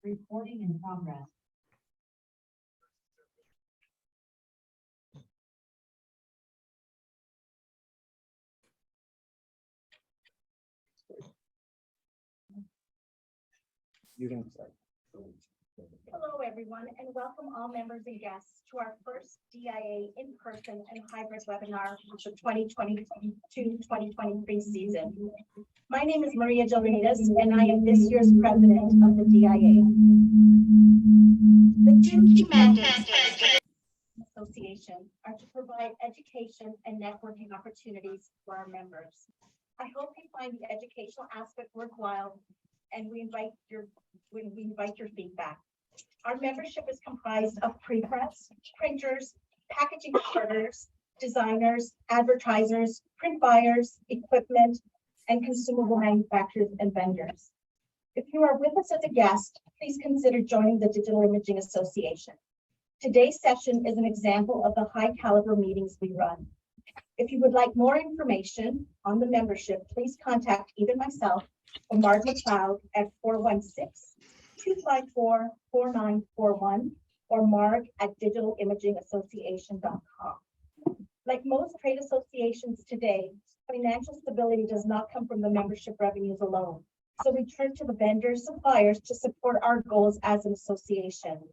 Recording in progress. You can start. Hello, everyone, and welcome all members and guests to our first DIA in-person and hybrid webinar for the 2022-2023 season. My name is Maria Jovanitas, and I am this year's president of the DIA. The two key mandates of the association are to provide education and networking opportunities for our members. I hope you find the educational aspect worthwhile, and we invite your feedback. Our membership is comprised of pre-press, printers, packaging sorters, designers, advertisers, print buyers, equipment, and consumable manufacturers and vendors. If you are with us as a guest, please consider joining the Digital Imaging Association. Today's session is an example of the high caliber meetings we run. If you would like more information on the membership, please contact either myself or Mark McLeod at 416-254-4941 or mark@digitalimagingassociation.com. Like most trade associations today, financial stability does not come from the membership revenues alone. So we turn to the vendors, suppliers to support our goals as an association.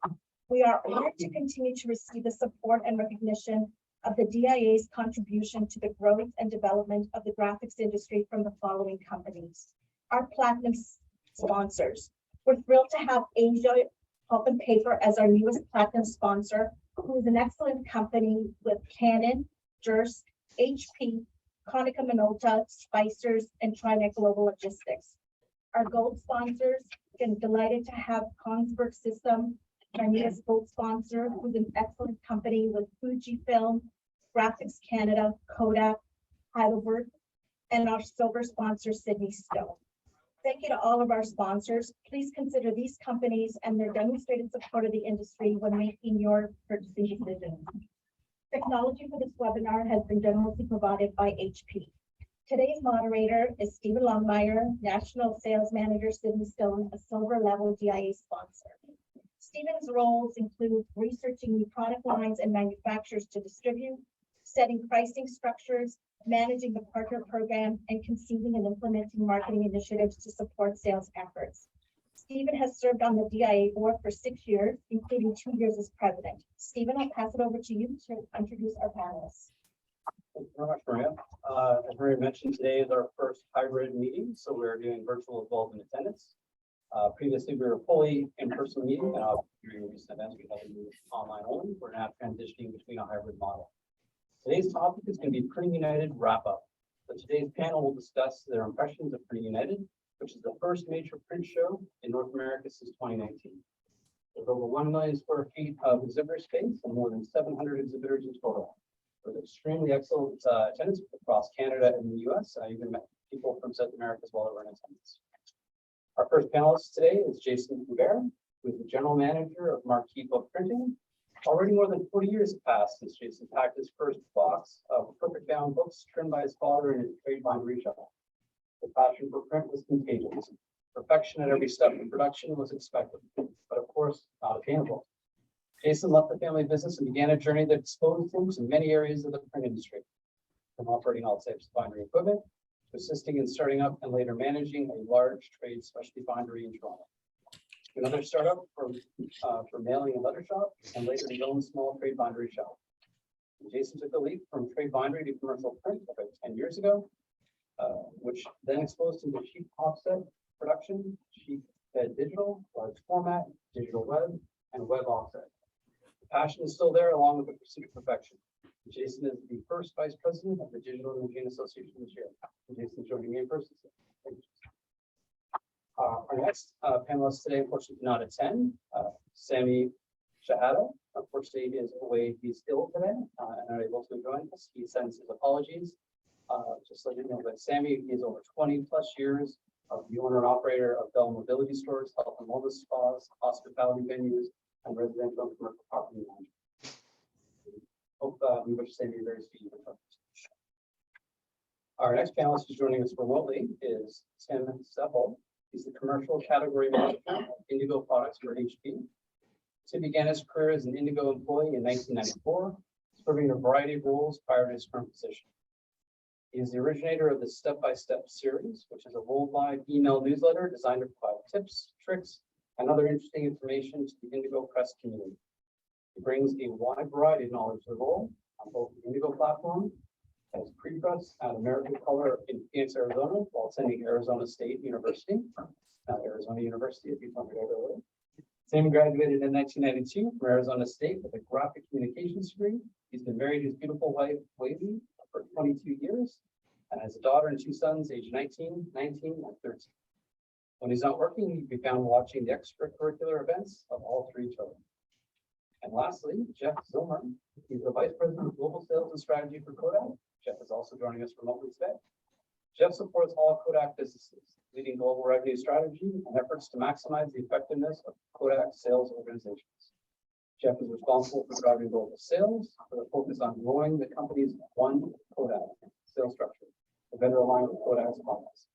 We are honored to continue to receive the support and recognition of the DIA's contribution to the growth and development of the graphics industry from the following companies. Our platinum sponsors. We're thrilled to have Asia Pulp and Paper as our newest platinum sponsor, who is an excellent company with Canon, Durst, HP, Konica Minolta, Spicers, and Trinet Global Logistics. Our gold sponsors, again, delighted to have Kongsberg System, our newest gold sponsor, who's an excellent company with Fujifilm, Graphics Canada, Kodak, Heidelberg, and our silver sponsor, Sydney Stone. Thank you to all of our sponsors. Please consider these companies and their demonstrated support of the industry when making your purchasing decisions. Technology for this webinar has been generously provided by HP. Today's moderator is Stephen Longmire, National Sales Manager, Sydney Stone, a silver level DIA sponsor. Stephen's roles include researching new product lines and manufacturers to distribute, setting pricing structures, managing the partner program, and conceiving and implementing marketing initiatives to support sales efforts. Stephen has served on the DIA board for 6 years, including 2 years as president. Stephen, I'll pass it over to you to introduce our panelists. Thank you very much, Maria. As Maria mentioned, today is our first hybrid meeting, so we're doing virtual as well as in attendance. Previously, we were fully in-person meeting. During recent events, we had to move online only. We're now transitioning between a hybrid model. Today's topic is going to be Printing United wrap-up. So today's panel will discuss their impressions of Printing United, which is the first major print show in North America since 2019. With over 1 million square feet of exhibitor space and more than 700 exhibitors in total. With extremely excellent attendance across Canada and the US. Even met people from South America as well that were in attendance. Our first panelist today is Jason Hubert, who is the general manager of Marquee Book Printing. Already more than 40 years have passed since Jason packed his first box of perfect bound books trimmed by his father in his trade bindery shop. The passion for print was contagious. Perfection at every step of production was expected, but of course, not attainable. Jason left the family business and began a journey that exposed him to many areas of the print industry, from operating all types of bindery equipment, to assisting in starting up and later managing a large trade specialty bindery in Toronto. Another startup for mailing and letter shop, and later his own small trade bindery shop. Jason took the leap from trade bindery to commercial print about 10 years ago, which then exposed him to cheap offset production, cheap fed digital, large format, digital web, and web offset. The passion is still there along with the pursuit of perfection. Jason is the first vice president of the Digital Imaging Association this year. Jason's joining me in person. Thank you. Our next panelist today, unfortunately, did not attend. Sami Shahada, unfortunately, is away. He's ill today and unable to join us. He sends his apologies. Just let you know that Sami is over 20 plus years of the owner and operator of Bell Mobility Stores, health and wellness spas, hospitality venues, and residential and commercial property management. Hope we wish Sami a very speedy recovery. Our next panelist who's joining us remotely is Tim Seppel. He's the commercial category manager of Indigo products for HP. Tim began his career as an Indigo employee in 1994, serving a variety of roles prior to his current position. He is the originator of the Step-by-Step series, which is a worldwide email newsletter designed to provide tips, tricks, and other interesting information to the Indigo press community. He brings a wide variety of knowledge to the role on both the Indigo platform as pre-press at American Color in Phoenix, Arizona, while attending Arizona State University, not Arizona University, if you pointed out earlier. Sam graduated in 1992 from Arizona State with a graphic communications degree. He's been married to his beautiful wife, Wavy, for 22 years, and has a daughter and two sons, aged 19, 19, and 13. When he's not working, he can be found watching the extracurricular events of all three children. And lastly, Jeff Zillmer. He's the Vice President of Global Sales and Strategy for Kodak. Jeff is also joining us remotely today. Jeff supports all Kodak businesses, leading global revenue strategy and efforts to maximize the effectiveness of Kodak sales organizations. Jeff is responsible for driving global sales with a focus on growing the company's one Kodak sales structure to better align with Kodak's policies.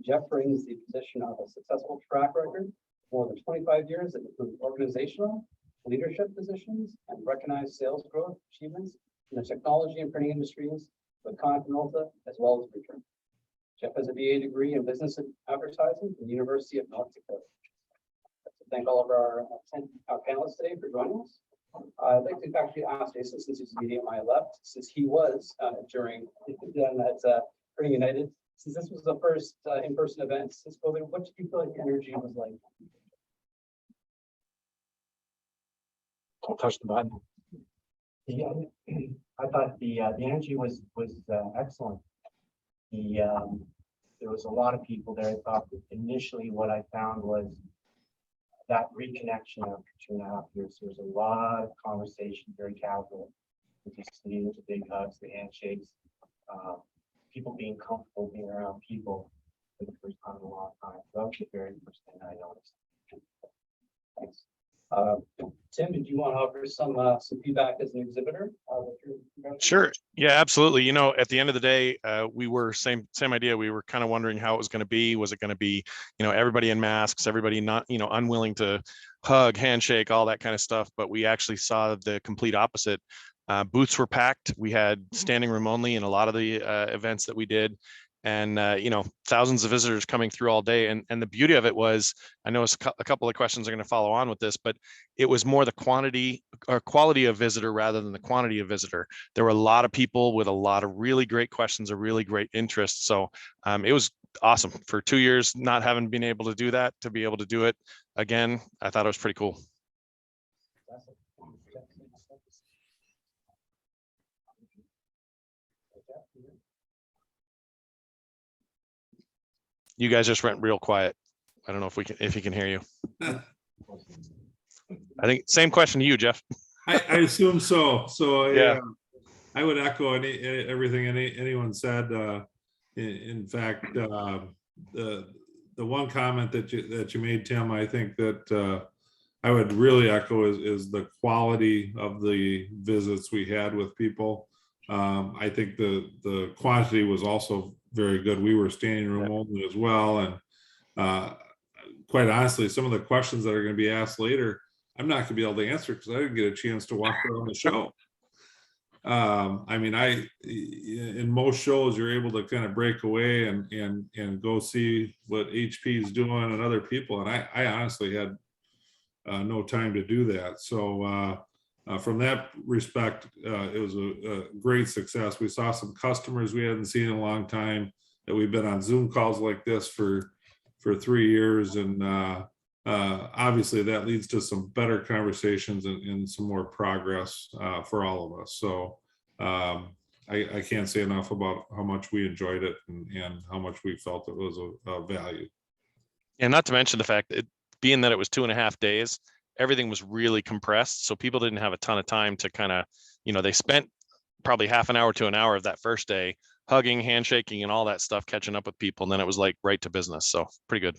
Jeff brings the position of a successful track record more than 25 years that include organizational, leadership positions, and recognized sales growth achievements in the technology and printing industries with Kodak Minolta as well as Return. Jeff has a BA degree in business advertising from the University of North Dakota. I'd like to thank all of our panelists today for joining us. I'd like to actually ask Jason, since he's immediately on my left, since he was during that Printing United, since this was the first in-person event since COVID, what did you feel like the energy was like? I'll touch the button. Yeah, I thought the energy was excellent. There was a lot of people there. I thought that initially what I found was that reconnection after 2.5 years. There was a lot of conversation, very casual. We just needed the big hugs, the handshakes, people being comfortable being around people for the first time in a long time. So that was the very first thing I noticed. Thanks. Tim, did you want to offer some feedback as an exhibitor? Sure. Yeah, absolutely. You know, at the end of the day, we were same idea. We were kind of wondering how it was going to be. Was it going to be, you know, everybody in masks, everybody not, you know, unwilling to hug, handshake, all that kind of stuff. But we actually saw the complete opposite. Booths were packed. We had standing room only in a lot of the events that we did. And, you know, thousands of visitors coming through all day. And the beauty of it was, I know a couple of questions are going to follow on with this, but it was more the quantity or quality of visitor rather than the quantity of visitor. There were a lot of people with a lot of really great questions, a really great interest. So it was awesome for 2 years, not having been able to do that, to be able to do it again. I thought it was pretty cool. You guys just went real quiet. I don't know if he can hear you. I think same question to you, Jeff. I assume so. So Yeah. I would echo everything anyone said. In fact, the one comment that you made, Tim, I think that I would really echo is the quality of the visits we had with people. I think the quantity was also very good. We were standing room only as well. And quite honestly, some of the questions that are going to be asked later, I'm not going to be able to answer because I didn't get a chance to walk around the show. I mean, in most shows, you're able to kind of break away and go see what HP is doing and other people. And I honestly had no time to do that. So from that respect, it was a great success. We saw some customers we hadn't seen in a long time, that we've been on Zoom calls like this for 3 years. And obviously that leads to some better conversations and some more progress for all of us. So I can't say enough about how much we enjoyed it and how much we felt it was a value. And not to mention the fact that being that it was 2.5 days, everything was really compressed. So people didn't have a ton of time to kind of, you know, they spent probably half an hour to an hour of that first day hugging, handshaking, and all that stuff, catching up with people. And then it was like right to business. So pretty good.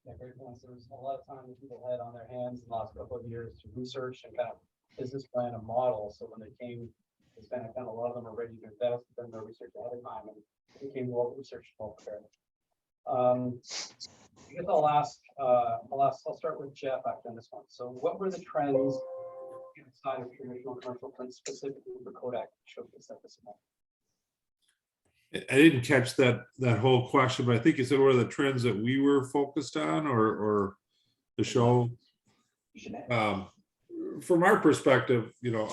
Yeah, great points. There was a lot of time that people had on their hands in the last couple of years to research and kind of business plan and model. So when they came to spend, kind of a lot of them are ready to invest, then their research ahead of time, and it became well researched, well prepared. I guess I'll start with Jeff after this one. So what were the trends inside of traditional commercial print specifically for Kodak showcase at this event? I didn't catch that whole question, but I think you said what are the trends that we were focused on, or the show. From our perspective, you know,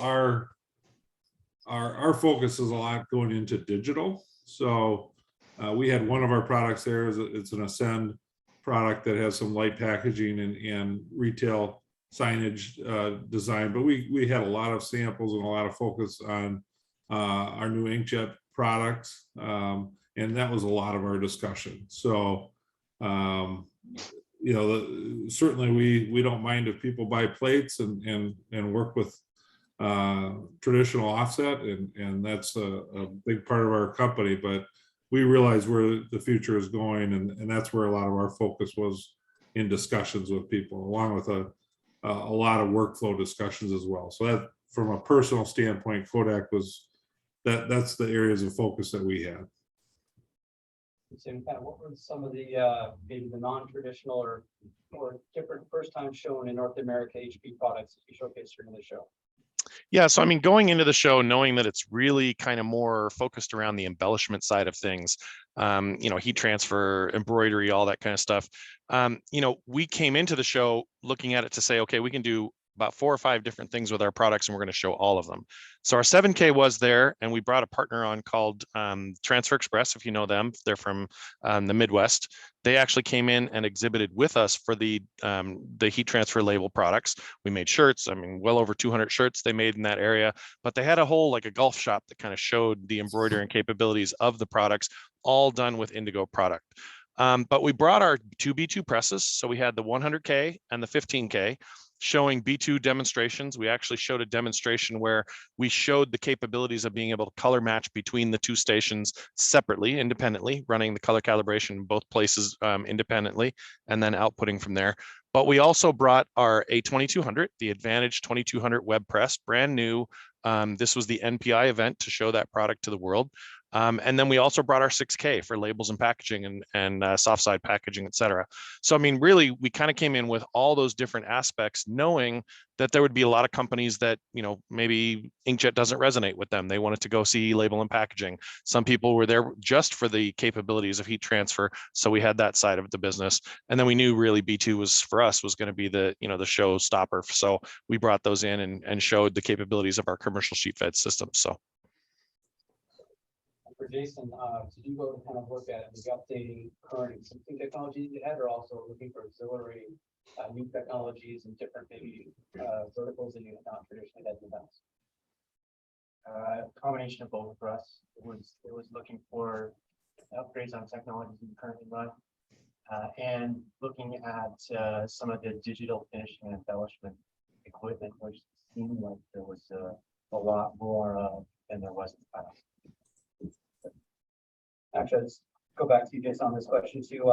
our focus is a lot going into digital. So we had one of our products there. It's an Ascend product that has some light packaging and retail signage design, but we had a lot of samples and a lot of focus on our new inkjet products, and that was a lot of our discussion. So you know, certainly we don't mind if people buy plates and work with traditional offset, and that's a big part of our company, but we realize where the future is going, and that's where a lot of our focus was in discussions with people, along with a lot of workflow discussions as well. So that, from a personal standpoint, Kodak was that's the areas of focus that we had. So kind of what were some of the maybe the non-traditional or different first time shown in North America HP products that you showcased during the show? Yeah, so I mean, going into the show, knowing that it's really kind of more focused around the embellishment side of things, you know, heat transfer, embroidery, all that kind of stuff. You know, we came into the show looking at it to say, okay, we can do about 4 or 5 different things with our products, and we're going to show all of them. So our 7K was there, and we brought a partner on called Transfer Express. If you know them, they're from the Midwest. They actually came in and exhibited with us for the heat transfer label products. We made shirts. I mean, well over 200 shirts they made in that area. But they had a whole, like a golf shop that kind of showed the embroidery capabilities of the products, all done with Indigo product. But we brought our 2 B2 presses. So we had the 100K and the 15K. Showing B2 demonstrations. We actually showed a demonstration where we showed the capabilities of being able to color match between the 2 stations separately, independently, running the color calibration in both places independently, and then outputting from there. But we also brought our A2200, the Advantage 2200 web press, brand new. This was the NPI event to show that product to the world. And then we also brought our 6K for labels and packaging and soft side packaging, et cetera. So, I mean, really, we kind of came in with all those different aspects, knowing that there would be a lot of companies that, you know, maybe inkjet doesn't resonate with them. They wanted to go see label and packaging. Some people were there just for the capabilities of heat transfer. So we had that side of the business. And then we knew really B2 was, for us, was going to be the, you know, the show stopper. So we brought those in and showed the capabilities of our commercial sheet fed system. So. For Jason, did you go to kind of look at the updating current existing technologies you had, or also looking for auxiliary new technologies and different maybe verticals that you have not traditionally had in the past? Combination of both for us. It was looking for upgrades on technologies we currently run, and looking at some of the digital finishing and embellishment equipment, which seemed like there was a lot more of than there was in the past. Actually, let's go back to you, Jason, on this question too.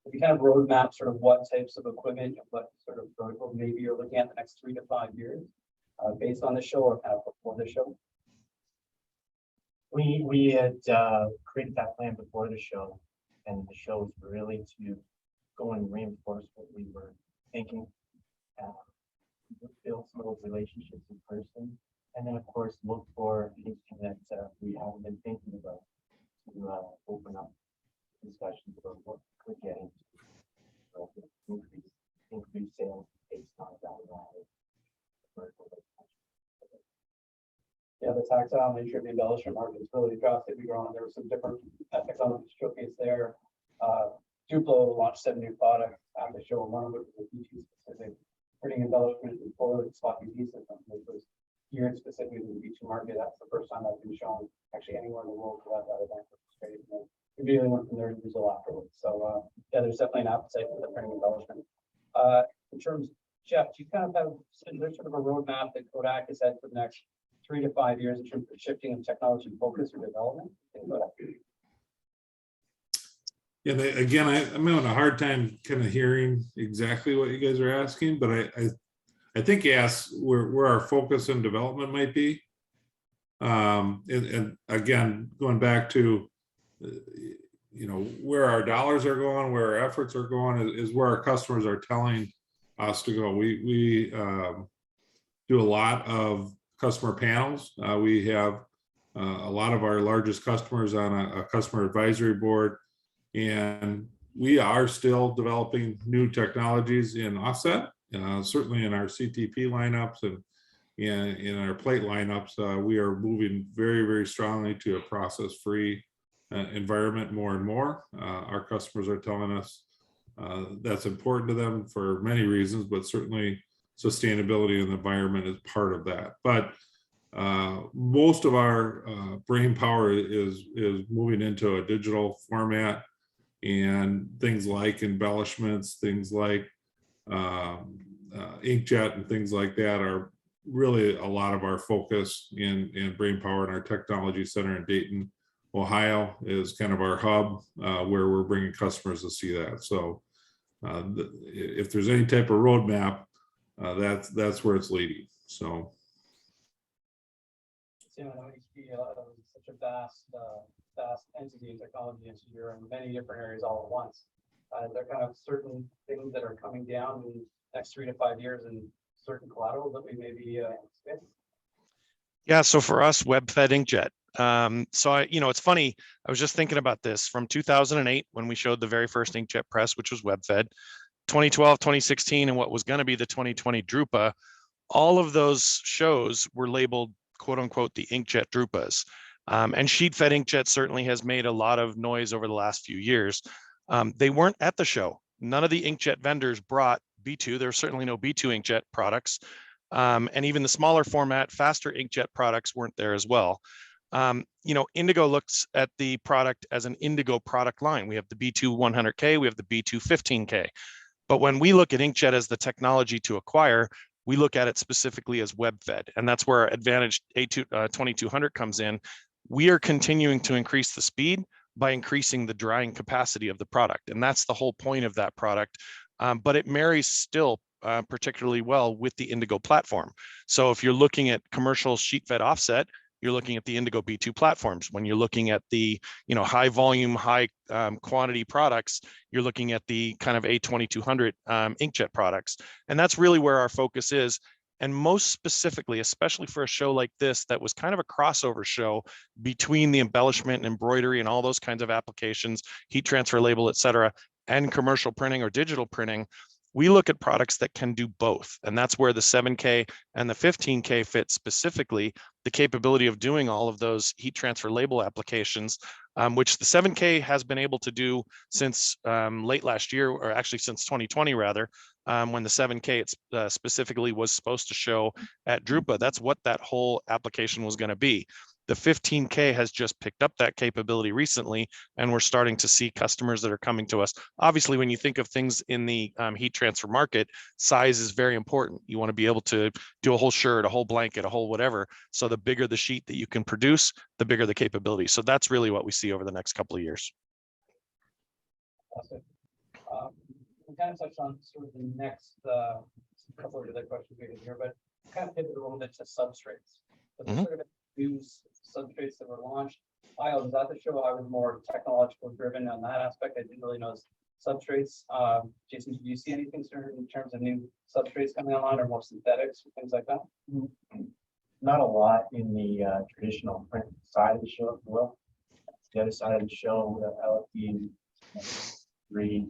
If you kind of roadmap sort of what types of equipment, what sort of vertical maybe you're looking at the next 3 to 5 years, based on the show or kind of before the show? We had created that plan before the show, and the show was really to go and reinforce what we were thinking, build some of those relationships in person, and then of course look for anything that we haven't been thinking about to open up discussions about what could get into increase sales based on that. Yeah, the tactile nature of the embellishment market is really drastically growing. There were some different technologies showcased there. Duplo launched 7 new products at the show, and one of which was B2 specific printing embellishment and forward sloppy D system, which was geared specifically to the B2 market. That's the first time that's been shown actually anywhere in the world for that event. We really went from there to Brazil afterwards. So yeah, there's definitely an appetite for the printing embellishment. In terms, Jeff, do you kind of have there's sort of a roadmap that Kodak has had for the next 3 to 5 years in terms of shifting of technology focus or development? Yeah, again, I'm having a hard time kind of hearing exactly what you guys are asking, but I think you asked where our focus and development might be. And again, going back to, where our dollars are going, where our efforts are going is where our customers are telling us to go. We do a lot of customer panels. We have a lot of our largest customers on a customer advisory board, and we are still developing new technologies in offset, certainly in our CTP lineups and in our plate lineups. We are moving very, very strongly to a process-free environment more and more. Our customers are telling us that's important to them for many reasons, but certainly sustainability and the environment is part of that. But most of our brain power is moving into a digital format, and things like embellishments, things like inkjet and things like that are really a lot of our focus in brain power. In our technology center in Dayton, Ohio is kind of our hub where we're bringing customers to see that. So if there's any type of roadmap, that's where it's leading. So. Sam, I know HP is such a vast entity and technology industry in many different areas all at once. There are kind of certain things that are coming down in the next 3 to 5 years and certain collateral that we may be expecting. Yeah, so for us, web-fed inkjet. So it's funny. I was just thinking about this from 2008 when we showed the very first inkjet press, which was web-fed. 2012, 2016, and what was going to be the 2020 Drupa. All of those shows were labeled "quote unquote" the inkjet Drupas. And sheet-fed inkjet certainly has made a lot of noise over the last few years. They weren't at the show. None of the inkjet vendors brought B2. There were certainly no B2 inkjet products. And even the smaller format, faster inkjet products weren't there as well. Indigo looks at the product as an Indigo product line. We have the B2 100K, we have the B2 15K. But when we look at inkjet as the technology to acquire, we look at it specifically as web-fed. And that's where our Advantage A2200 comes in. We are continuing to increase the speed by increasing the drying capacity of the product. And that's the whole point of that product. But it marries still particularly well with the Indigo platform. So if you're looking at commercial sheet-fed offset, you're looking at the Indigo B2 platforms. When you're looking at the high volume, high quantity products, you're looking at the kind of A2200 inkjet products. And that's really where our focus is. And most specifically, especially for a show like this, that was kind of a crossover show between the embellishment and embroidery and all those kinds of applications, heat transfer label, et cetera, and commercial printing or digital printing. We look at products that can do both. And that's where the 7K and the 15K fit specifically, the capability of doing all of those heat transfer label applications, which the 7K has been able to do since late last year, or actually since 2020 rather, when the 7K specifically was supposed to show at Drupa. That's what that whole application was going to be. The 15K has just picked up that capability recently, and we're starting to see customers that are coming to us. Obviously, when you think of things in the heat transfer market, size is very important. You want to be able to do a whole shirt, a whole blanket, a whole whatever. So the bigger the sheet that you can produce, the bigger the capability. So that's really what we see over the next couple of years. Awesome. We kind of touched on sort of the next couple of other questions we had here, but kind of pivot a little bit to substrates. But sort of new substrates that were launched. I was at the show. I was more technological driven on that aspect. I didn't really know substrates. Jason, do you see anything in terms of new substrates coming online or more synthetics or things like that? Not a lot in the traditional print side of the show, if you will. The other side of the show, LFD, 3,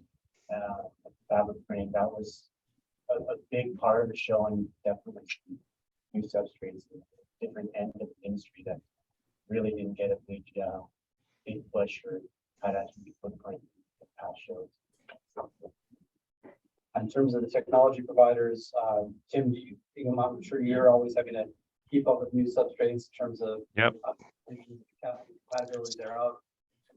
fabric printing, that was a big part of the show, and definitely new substrates, different end of the industry that really didn't get a big push or had actually footprint in past shows. In terms of the technology providers, Tim, I'm sure you're always having to keep up with new substrates in terms of compatibility thereof.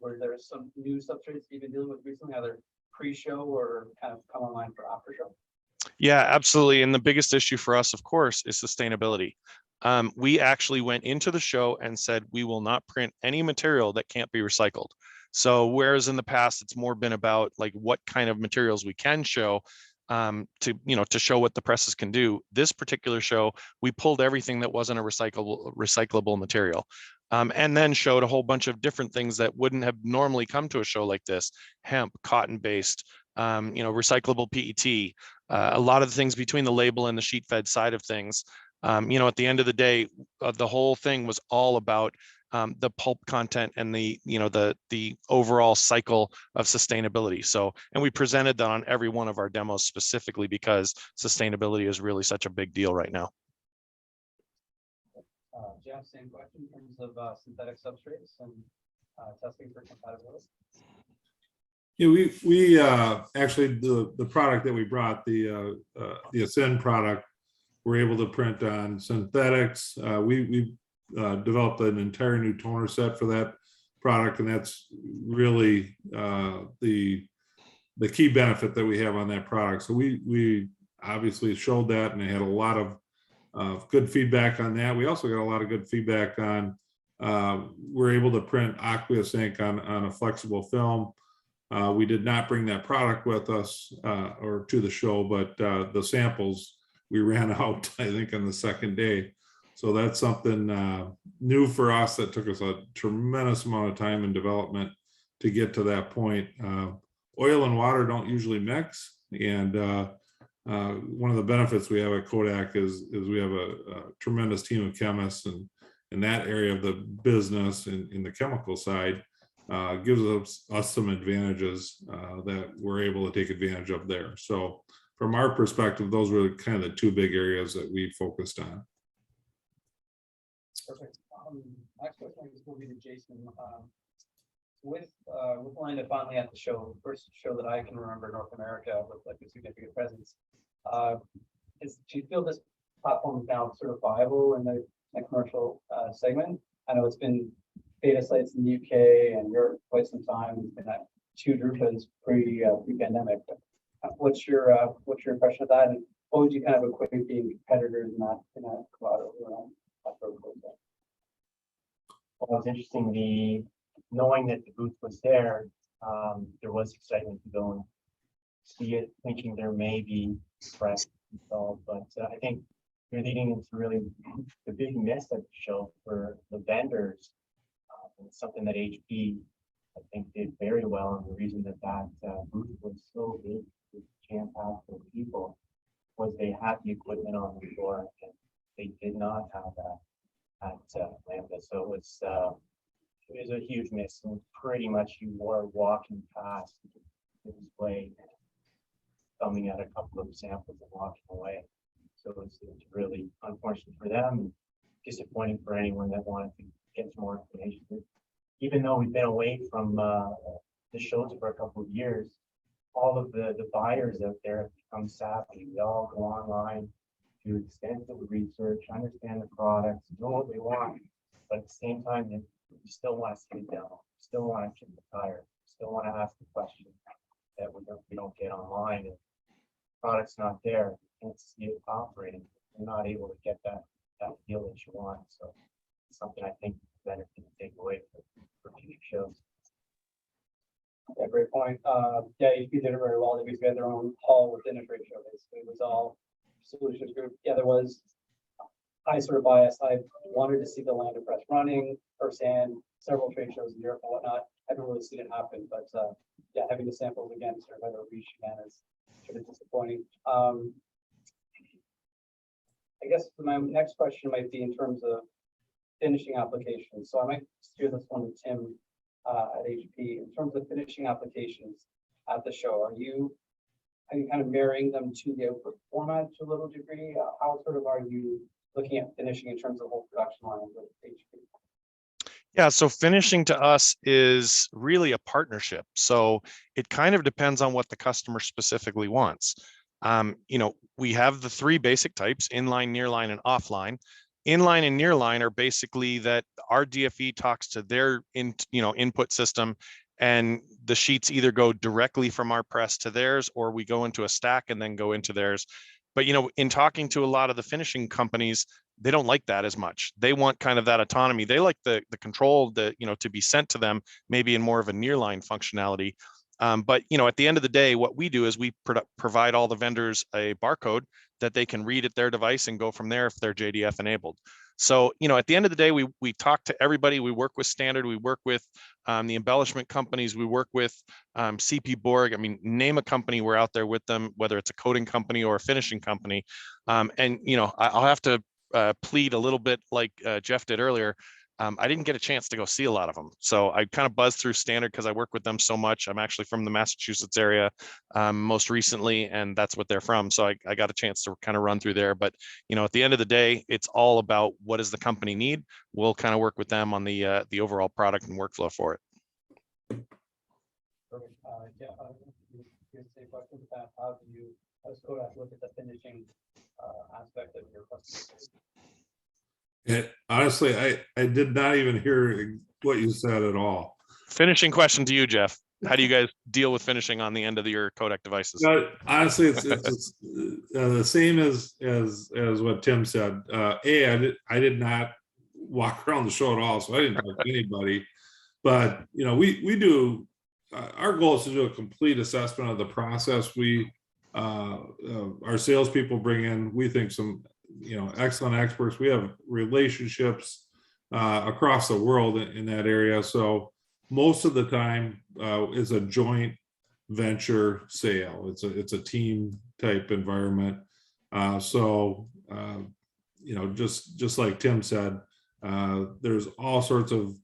Were there some new substrates you've been dealing with recently, either pre-show or kind of come online for after show? Yeah, absolutely. And the biggest issue for us, of course, is sustainability. We actually went into the show and said, we will not print any material that can't be recycled. So whereas in the past, it's more been about like what kind of materials we can show, to show what the presses can do. This particular show, we pulled everything that wasn't a recyclable material. And then showed a whole bunch of different things that wouldn't have normally come to a show like this: hemp, cotton-based, recyclable PET, a lot of the things between the label and the sheet fed side of things. At the end of the day, the whole thing was all about the pulp content and the overall cycle of sustainability. So, and we presented that on every one of our demos specifically because sustainability is really such a big deal right now. Jeff, same question in terms of synthetic substrates and testing for compatibility. Yeah, we actually the product that we brought, the Ascend product, we're able to print on synthetics. We developed an entire new toner set for that product, and that's really the key benefit that we have on that product. So we obviously showed that, and they had a lot of good feedback on that. We also got a lot of good feedback on we're able to print aqueous ink on a flexible film. We did not bring that product with us or to the show, but the samples we ran out, I think, on the second day. So that's something new for us that took us a tremendous amount of time in development to get to that point. Oil and water don't usually mix, and one of the benefits we have at Kodak is we have a tremendous team of chemists, and in that area of the business and in the chemical side gives us some advantages that we're able to take advantage of there. So from our perspective, those were kind of the two big areas that we focused on. Perfect. Next question will be to Jason. With Linda finally at the show, the first show that I can remember in North America with like a significant presence, do you feel this platform is now sort of viable in the commercial segment? I know it's been beta sites in the UK and Europe for quite some time. It's been at 2 drupas pre-pandemic. What's your impression of that, and what would you kind of equate being competitors in that collateral? Well, it's interesting, knowing that the booth was there was excitement to go and see it, thinking there may be press involved. But I think you're leading into really the big miss at the show for the vendors. It's something that HP, I think, did very well, and the reason that booth was so big, jam-packed with people, was they had the equipment on the floor, and they did not have that at Lambda. So it was a huge miss, and pretty much you were walking past the display, thumbing at a couple of samples and walking away. So it's really unfortunate for them, and disappointing for anyone that wanted to get some more information. Even though we've been away from the shows for a couple of years, all of the buyers out there have become savvy. We all go online, do extensive research, understand the products, know what they want, but at the same time, you still want to see it down, still want to kick the tire, still want to ask the question that we don't get online. If the product's not there, you can't see it operating, you're not able to get that feel that you want. So it's something I think better to take away for future shows. Yeah, great point. Yeah, HP did it very well. They basically had their own hall within a trade show. Basically, it was all solutions group. Yeah, there was I sort of biased. I wanted to see the Lambda press running firsthand, several trade shows in Europe and whatnot. I haven't really seen it happen, but yeah, having the samples again sort of had a reach again is sort of disappointing. I guess my next question might be in terms of finishing applications. So I might steer this one to Tim at HP. In terms of finishing applications at the show, are you kind of marrying them to the output format to a little degree? How sort of are you looking at finishing in terms of the whole production line with HP? Yeah, so finishing to us is really a partnership. So it kind of depends on what the customer specifically wants. We have the 3 basic types: inline, nearline, and offline. Inline and nearline are basically that our DFE talks to their input system, and the sheets either go directly from our press to theirs, or we go into a stack and then go into theirs. But in talking to a lot of the finishing companies, they don't like that as much. They want kind of that autonomy. They like the control to be sent to them, maybe in more of a nearline functionality. But at the end of the day, what we do is we provide all the vendors a barcode that they can read at their device and go from there if they're JDF enabled. So, at the end of the day, we talk to everybody. We work with Standard. We work with the embellishment companies. We work with CP Borg. I mean, name a company, we're out there with them, whether it's a coating company or a finishing company. And, I'll have to plead a little bit like Jeff did earlier. I didn't get a chance to go see a lot of them. So I kind of buzzed through Standard because I work with them so much. I'm actually from the Massachusetts area most recently, and that's what they're from. So I got a chance to kind of run through there. But, at the end of the day, it's all about what does the company need? We'll kind of work with them on the overall product and workflow for it. Perfect. Yeah, here's a question about how does Kodak look at the finishing aspect of your customer? Honestly, I did not even hear what you said at all. Finishing question to you, Jeff. How do you guys deal with finishing on the end of your Kodak devices? Honestly, it's the same as what Tim said. I did not walk around the show at all, so I didn't talk to anybody. But we do. Our goal is to do a complete assessment of the process. Our salespeople bring in, we think, some excellent experts. We have relationships across the world in that area. So most of the time it's a joint venture sale. It's a team type environment. So just like Tim said, there's all sorts of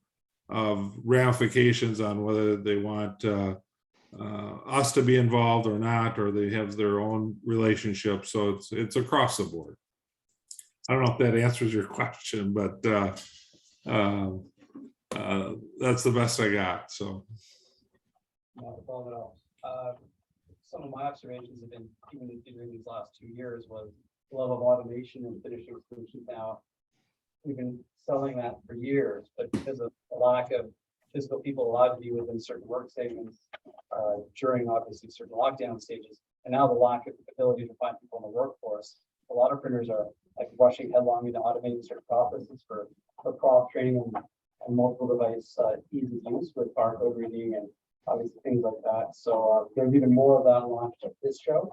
ramifications on whether they want us to be involved or not, or they have their own relationship. So it's across the board. I don't know if that answers your question, but that's the best I got. So, some of my observations have been, even during these last 2 years, was the level of automation and finishing solutions. Now, we've been selling that for years, but because of a lack of physical people allowed to be within certain work segments during obviously certain lockdown stages, and now the lack of ability to find people in the workforce, a lot of printers are like rushing headlong into automating certain processes for prof training and multiple device easy use with barcode reading and obviously things like that. So there's even more of that launched at this show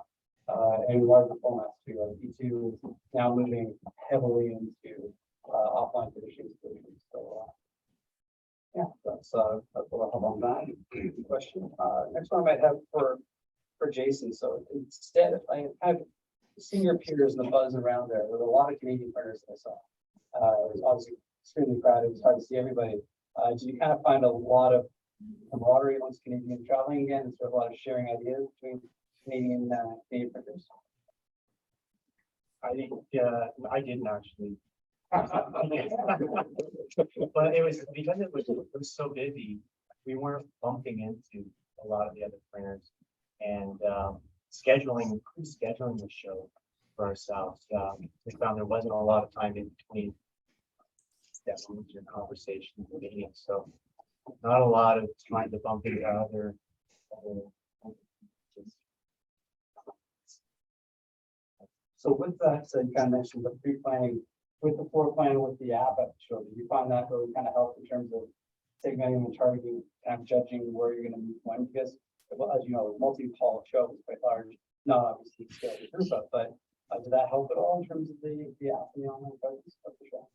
and larger formats too. Like E2 is now moving heavily into offline finishing solutions. So yeah, that's what I have on that question. Next one I might have for Jason. So instead, I have seen your peers and the buzz around there. There were a lot of Canadian printers that I saw. It was obviously extremely crowded. It was hard to see everybody. Did you kind of find a lot of camaraderie amongst Canadian traveling again, and sort of a lot of sharing ideas between Canadian printers? I think I didn't actually. But it was because it was so busy, we weren't bumping into a lot of the other printers, and scheduling the show for ourselves. We found there wasn't a lot of time in between sessions and conversations and meetings, so not a lot of time to bump into other. So with that said, you kind of mentioned the pre-planning, with the floor plan, with the app at the show. Did you find that really kind of helped in terms of segmenting and targeting, kind of judging where you're going to meet when? Because, well, as you know, multi-hall show is quite large, not obviously scale the group up, but did that help at all in terms of the app and the online presence of the show?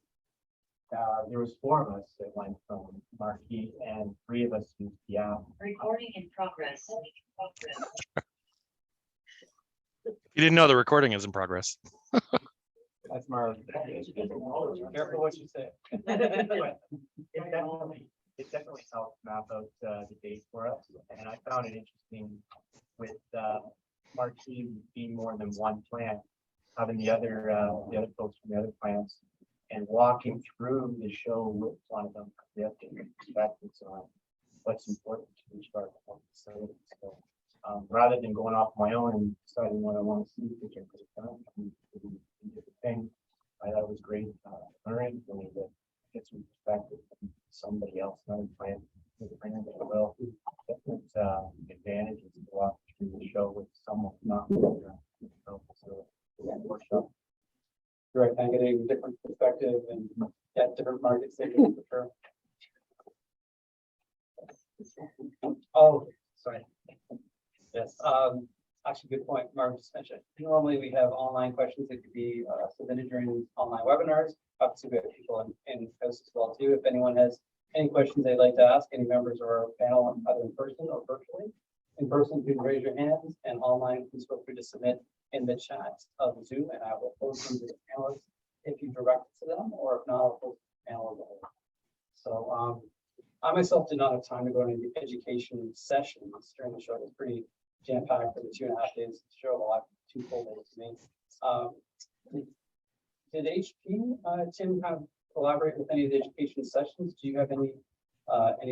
There was 4 of us that went from Marquee, and 3 of us used the app. Recording in progress. You didn't know the recording is in progress. That's Mark. Careful what you say. It definitely helped map out the date for us, and I found it interesting with Marquee being more than one plant, having the other folks from the other plants and walking through the show with one of them. They have different perspectives on what's important to each of our facilities. So rather than going off my own and deciding what I want to see, which I could have done, different things, I thought it was great learning for me to get some perspective from somebody else, not a plant with a brand that will different advantages to walk through the show with someone not so workshop. Right, and getting different perspective and different market segments for sure. Oh, sorry. Yes, actually, good point. Mark just mentioned. Normally, we have online questions that could be submitted during online webinars. Obviously, we have people in house as well too. If anyone has any questions they'd like to ask, any members of our panel, either in person or virtually. In person, please raise your hands, and online, please feel free to submit in the chat of Zoom, and I will post them to the panelists if you direct it to them, or if not, I'll post the panel as well. So I myself did not have time to go to any education sessions during the show. It was pretty jam-packed for the 2.5 days of the show. I'll have 2 full days to me. Did HP, Tim, kind of collaborate with any of the education sessions? Do you have any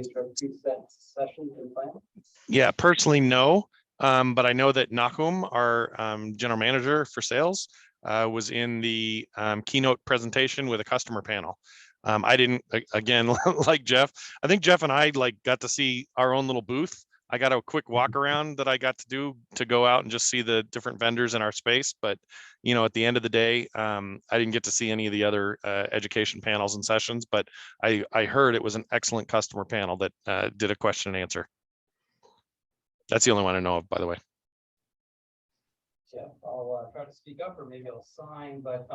sort of preset sessions in plan? Yeah, personally, no. But I know that Nahum, our general manager for sales, was in the keynote presentation with a customer panel. I didn't, again, like Jeff, I think Jeff and I got to see our own little booth. I got a quick walk around that I got to do to go out and just see the different vendors in our space. But, at the end of the day, I didn't get to see any of the other education panels and sessions, but I heard it was an excellent customer panel that did a question and answer. That's the only one I know of, by the way. Yeah, I'll try to speak up, or maybe I'll sign, but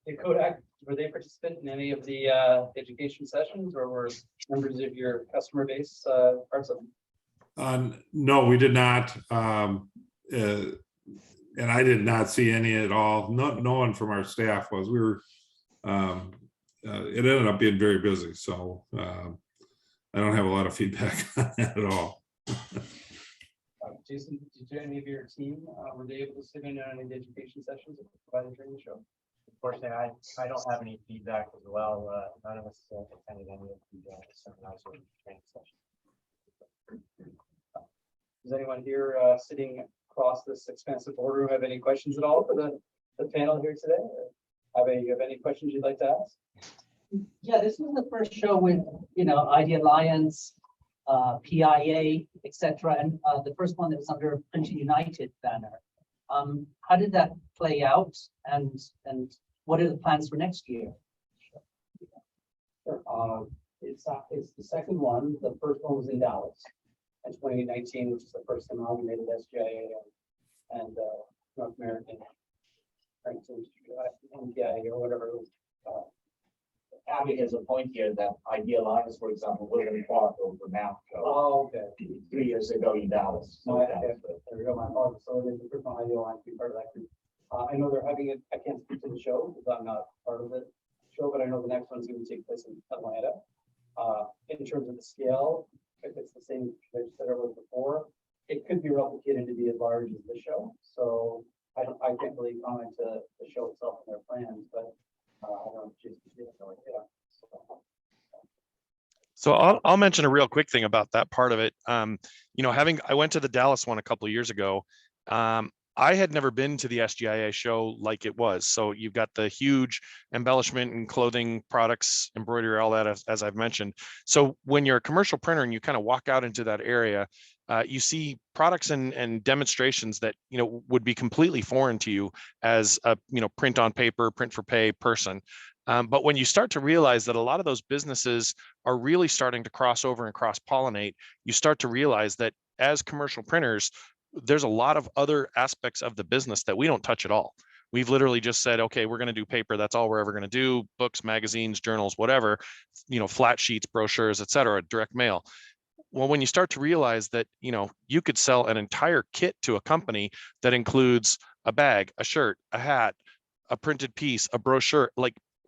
the Kodak, were they participant in any of the education sessions, or were members of your customer base parts of them? No, we did not. And I did not see any at all. No one from our staff was. We were, it ended up being very busy. So I don't have a lot of feedback on that at all. Jason, did any of your team, were they able to sit in on any of the education sessions provided during the show? Unfortunately, I don't have any feedback as well. None of us attended any of the seminars or training sessions. Does anyone here sitting across this expansive boardroom have any questions at all for the panel here today? You have any questions you'd like to ask? Yeah, this was the first show with, Idea Alliance, PIA, etc., and the first one that was under Printing United banner. How did that play out, and what are the plans for next year? Sure. It's the second one. The first one was in Dallas in 2019, which is the first amalgamated SGIA and North American NPIA or whatever it was. Abby has a point here that Idea Alliance, for example, would have been part of the map. Oh, okay. 3 years ago in Dallas. So Okay. There we go. My apologies. So it is the first one Idea Alliance to be part of that group. I know they're having it. I can't speak to the show because I'm not part of the show, but I know the next one's going to take place in Atlanta. In terms of the scale, if it's the same that it was before, it could be replicated to be as large as the show. So I can't really comment to the show itself and their plans, but I don't just no idea. So I'll mention a real quick thing about that part of it. I went to the Dallas one a couple of years ago. I had never been to the SGIA show like it was. So you've got the huge embellishment and clothing products, embroidery, all that, as I've mentioned. So when you're a commercial printer and you kind of walk out into that area, you see products and demonstrations that, would be completely foreign to you as a, print on paper, print for pay person. But when you start to realize that a lot of those businesses are really starting to cross over and cross-pollinate, you start to realize that as commercial printers, there's a lot of other aspects of the business that we don't touch at all. We've literally just said, okay, we're going to do paper. That's all we're ever going to do. Books, magazines, journals, whatever, flat sheets, brochures, et cetera, direct mail. Well, when you start to realize that, you could sell an entire kit to a company that includes a bag, a shirt, a hat, a printed piece, a brochure,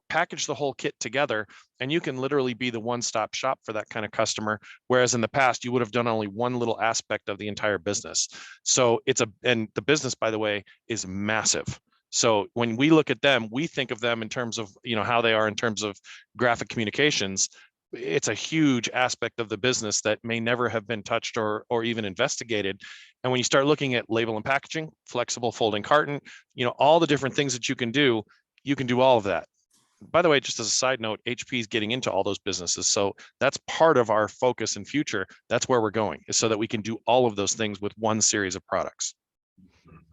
package the whole kit together, and you can literally be the one-stop shop for that kind of customer. Whereas in the past, you would have done only one little aspect of the entire business. So and the business, by the way, is massive. So when we look at them, we think of them in terms of, how they are in terms of graphic communications. It's a huge aspect of the business that may never have been touched or even investigated. And when you start looking at label and packaging, flexible folding carton, all the different things that you can do all of that. By the way, just as a side note, HP is getting into all those businesses. So that's part of our focus in future. That's where we're going, is so that we can do all of those things with one series of products.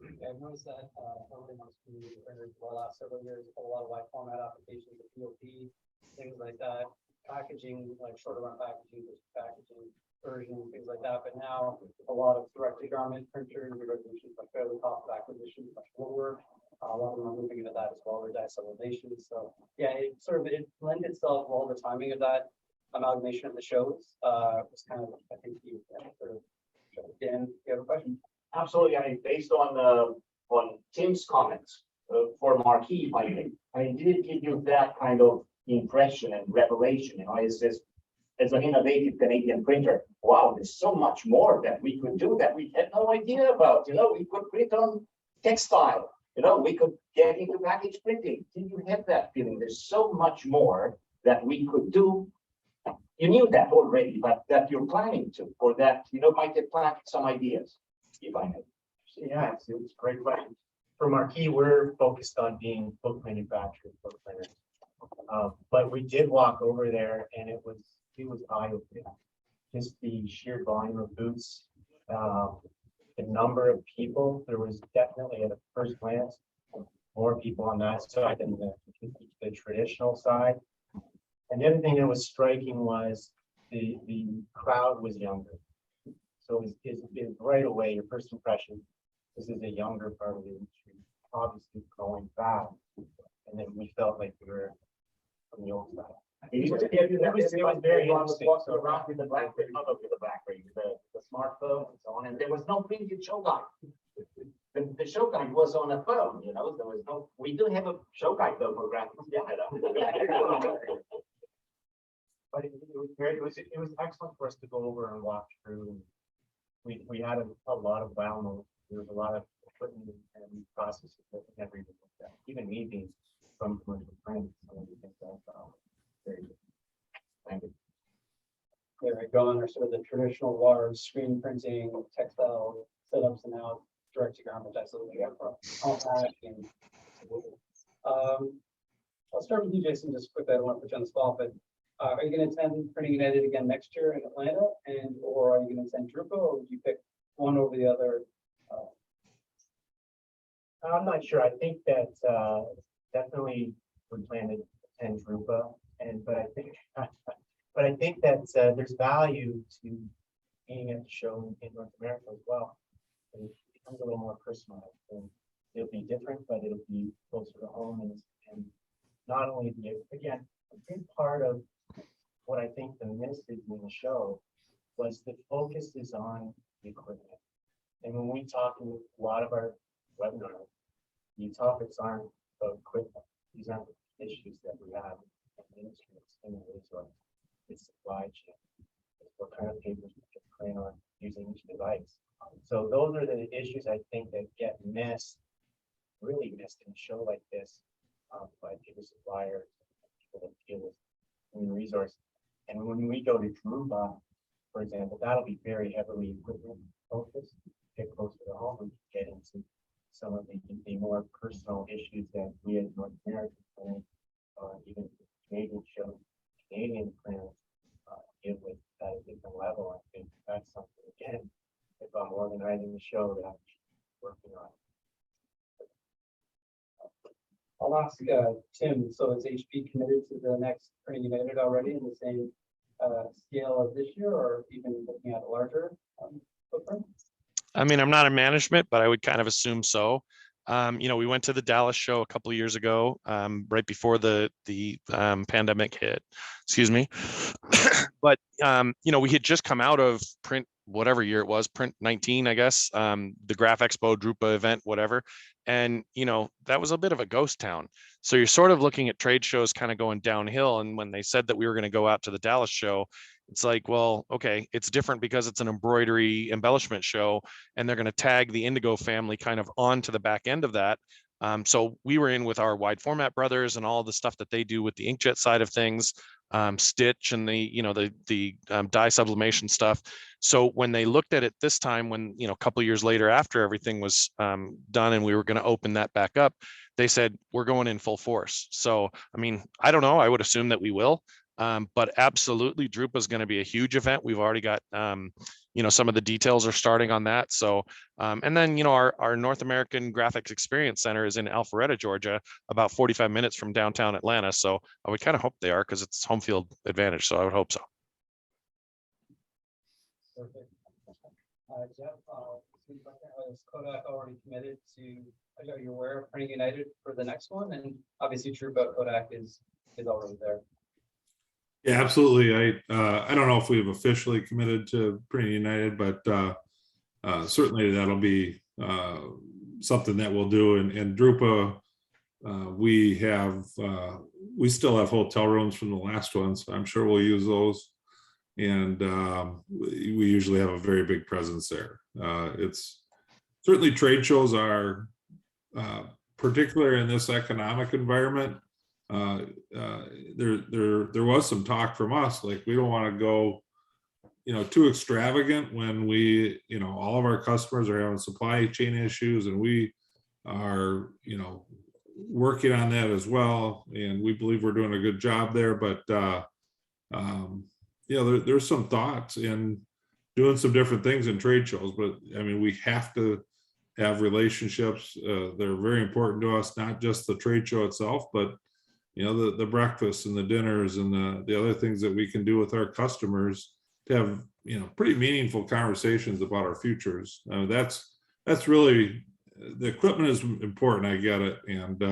I've noticed that over the community printers for the last several years, a lot of wide format applications, the POP, things like that, packaging, like shorter run packaging, version, things like that, but now a lot of direct-to-garment printers, the resolutions are fairly cost of acquisition, much lower. A lot of them are moving into that as well, or disulfidation. So yeah, it sort of, it lends itself, all the timing of that amalgamation of the shows, was kind of, I think, you sort of, Dan, you have a question? Absolutely. I mean, based on Tim's comments for Marquee, I mean, did it give you that kind of impression and revelation? You know, it says, as an innovative Canadian printer, wow, there's so much more that we could do that we had no idea about. You know, we could print on textile. You know, we could get into package printing. Did you have that feeling? There's so much more that we could do. You knew that already, but that you're planning to, or that, you know, might have planted some ideas, if I may. Yeah, it's a great question. For Marquee, we're focused on being book manufacturers, book printers. But we did walk over there and it was eye-opening. Just the sheer volume of booths, the number of people. There was definitely at a first glance more people on that side than the traditional side. And the other thing that was striking was the crowd was younger. So it was right away, your first impression, this is a younger part of the industry, obviously growing fast. And then we felt like we were from the old side. It was very interesting. Walking around with the BlackBerry, not with the BlackBerry, the smartphone and so on, and there was no printed show guide. The show guide was on a phone, you know, there was no, we do have a show guide though for graphics. Yeah, But it was excellent for us to go over and walk through. We had a lot of wow moments. There was a lot of equipment and processes that we never even looked at. Even me being from commercial print, some of the things that very good. Thank you. There we go, and sort of the traditional large screen printing, textile setups, and now direct-to-garment. That's what we have all that. And I'll start with you, Jason, just quickly. I don't want to put you on the spot, but are you going to attend Printing United again next year in Atlanta, or are you going to attend Drupa, or would you pick one over the other? I'm not sure. I think that definitely would plan to attend Drupa, but I think that there's value to being at the show in North America as well. And it becomes a little more personalized. And it'll be different, but it'll be closer to home, and not only again, a big part of what I think the message in the show was the focus is on the equipment. And when we talk in a lot of our webinars, the topics aren't about equipment. These aren't the issues that we have in the industry. It's supply chain. It's what kind of papers we can print on using each device. So those are the issues I think that get missed, really missed in a show like this by paper suppliers, people that deal with human resources. And when we go to Drupa, for example, that'll be very heavily equipment focused, get closer to home and get into some of the more personal issues that we as North American planners, even Canadian shows, Canadian planners deal with at a different level. I think that's something, again, if I'm organizing the show that I'm working on. I'll ask Tim. So is HP committed to the next Printing United already in the same scale as this year, or even looking at a larger footprint? I mean, I'm not in management, but I would kind of assume so. You know, we went to the Dallas show a couple of years ago, right before the pandemic hit. Excuse me. But you know, we had just come out of print, whatever year it was, print 19, I guess, the Graph Expo, Drupa event, whatever. And you know, that was a bit of a ghost town. So you're sort of looking at trade shows kind of going downhill. And when they said that we were going to go out to the Dallas show, it's like, well, okay, it's different because it's an embroidery embellishment show, and they're going to tag the Indigo family kind of onto the back end of that. So we were in with our wide format brothers and all the stuff that they do with the inkjet side of things, stitch and the dye sublimation stuff. So when they looked at it this time, when, you know, a couple of years later after everything was done and we were going to open that back up, they said, we're going in full force. So, I mean, I don't know, I would assume that we will. But absolutely, Drupa is going to be a huge event. We've already got, you know, some of the details are starting on that. So, and then, you know, our North American Graphics Experience Center is in Alpharetta, Georgia, about 45 minutes from downtown Atlanta. So I would kind of hope they are, because it's home field advantage. So I would hope so. Perfect. Jeff, is Kodak already committed to, are you aware of Printing United for the next one? And obviously true about Kodak is already there. Yeah, absolutely. I don't know if we've officially committed to Printing United, but certainly that'll be something that we'll do. And Drupa, we still have hotel rooms from the last one, so I'm sure we'll use those. And we usually have a very big presence there. It's certainly trade shows are, particularly in this economic environment. There was some talk from us, like we don't want to go, too extravagant when we, all of our customers are having supply chain issues, and we are, working on that as well. And we believe we're doing a good job there, but there's some thoughts in doing some different things in trade shows, but I mean, we have to have relationships. They're very important to us, not just the trade show itself, but the breakfasts and the dinners and the other things that we can do with our customers to have, pretty meaningful conversations about our futures. That's really, the equipment is important. I get it. And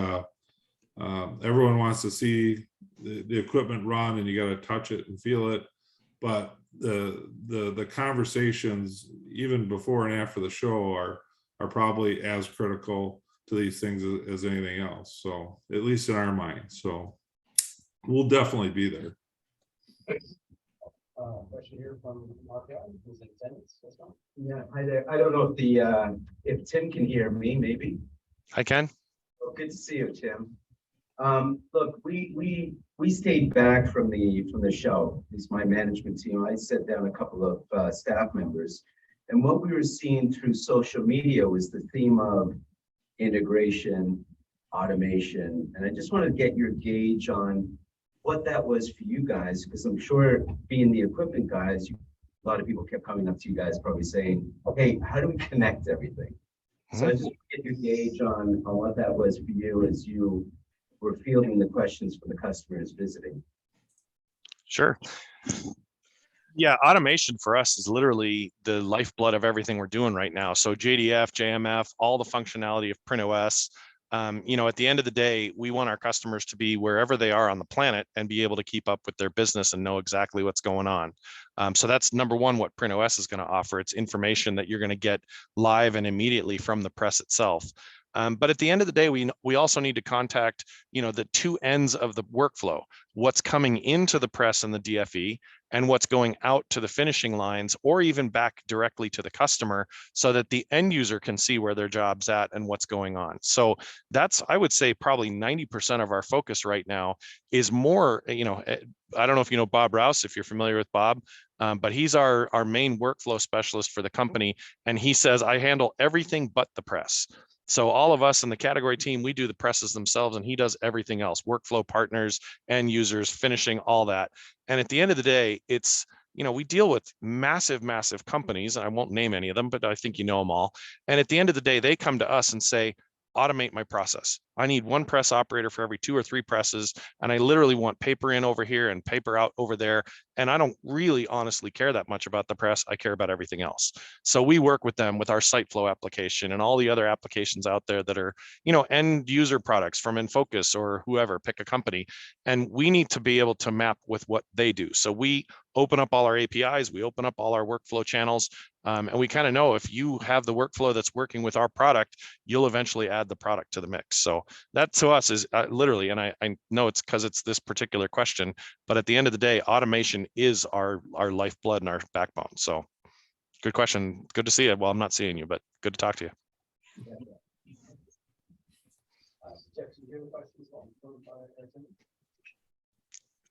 everyone wants to see the equipment run, and you got to touch it and feel it. But the conversations, even before and after the show, are probably as critical to these things as anything else. So at least in our minds. So we'll definitely be there. Question here from Mark, who's in attendance. Yeah, hi there. I don't know if Tim can hear me, maybe. I can. Oh, good to see you, Tim. Look, we stayed back from the show. It's my management team. I sat down a couple of staff members, and what we were seeing through social media was the theme of integration, automation, and I just want to get your gauge on what that was for you guys, because I'm sure being the equipment guys, a lot of people kept coming up to you guys probably saying, hey, how do we connect everything? So I just want to get your gauge on what that was for you as you were fielding the questions from the customers visiting. Sure. Yeah, automation for us is literally the lifeblood of everything we're doing right now. So JDF, JMF, all the functionality of PrintOS. At the end of the day, we want our customers to be wherever they are on the planet and be able to keep up with their business and know exactly what's going on. So that's number one, what PrintOS is going to offer. It's information that you're going to get live and immediately from the press itself. But at the end of the day, we also need to contact, the two ends of the workflow, what's coming into the press and the DFE and what's going out to the finishing lines or even back directly to the customer so that the end user can see where their job's at and what's going on. So that's, I would say, probably 90% of our focus right now is more, I don't know if you know Bob Rouse, if you're familiar with Bob, but he's our main workflow specialist for the company. And he says, I handle everything but the press. So all of us in the category team, we do the presses themselves and he does everything else, workflow partners, end users, finishing, all that. And at the end of the day, it's, we deal with massive, massive companies. I won't name any of them, but I think you know them all. And at the end of the day, they come to us and say, automate my process. I need one press operator for every 2 or 3 presses. And I literally want paper in over here and paper out over there. And I don't really honestly care that much about the press. I care about everything else. So we work with them with our site flow application and all the other applications out there that are, end user products from InFocus or whoever, pick a company. And we need to be able to map with what they do. So we open up all our APIs, we open up all our workflow channels, and we kind of know if you have the workflow that's working with our product, you'll eventually add the product to the mix. So that to us is literally, and I know it's because it's this particular question, but at the end of the day, automation is our lifeblood and our backbone. So good question. Good to see you. Well, I'm not seeing you, but good to talk to you.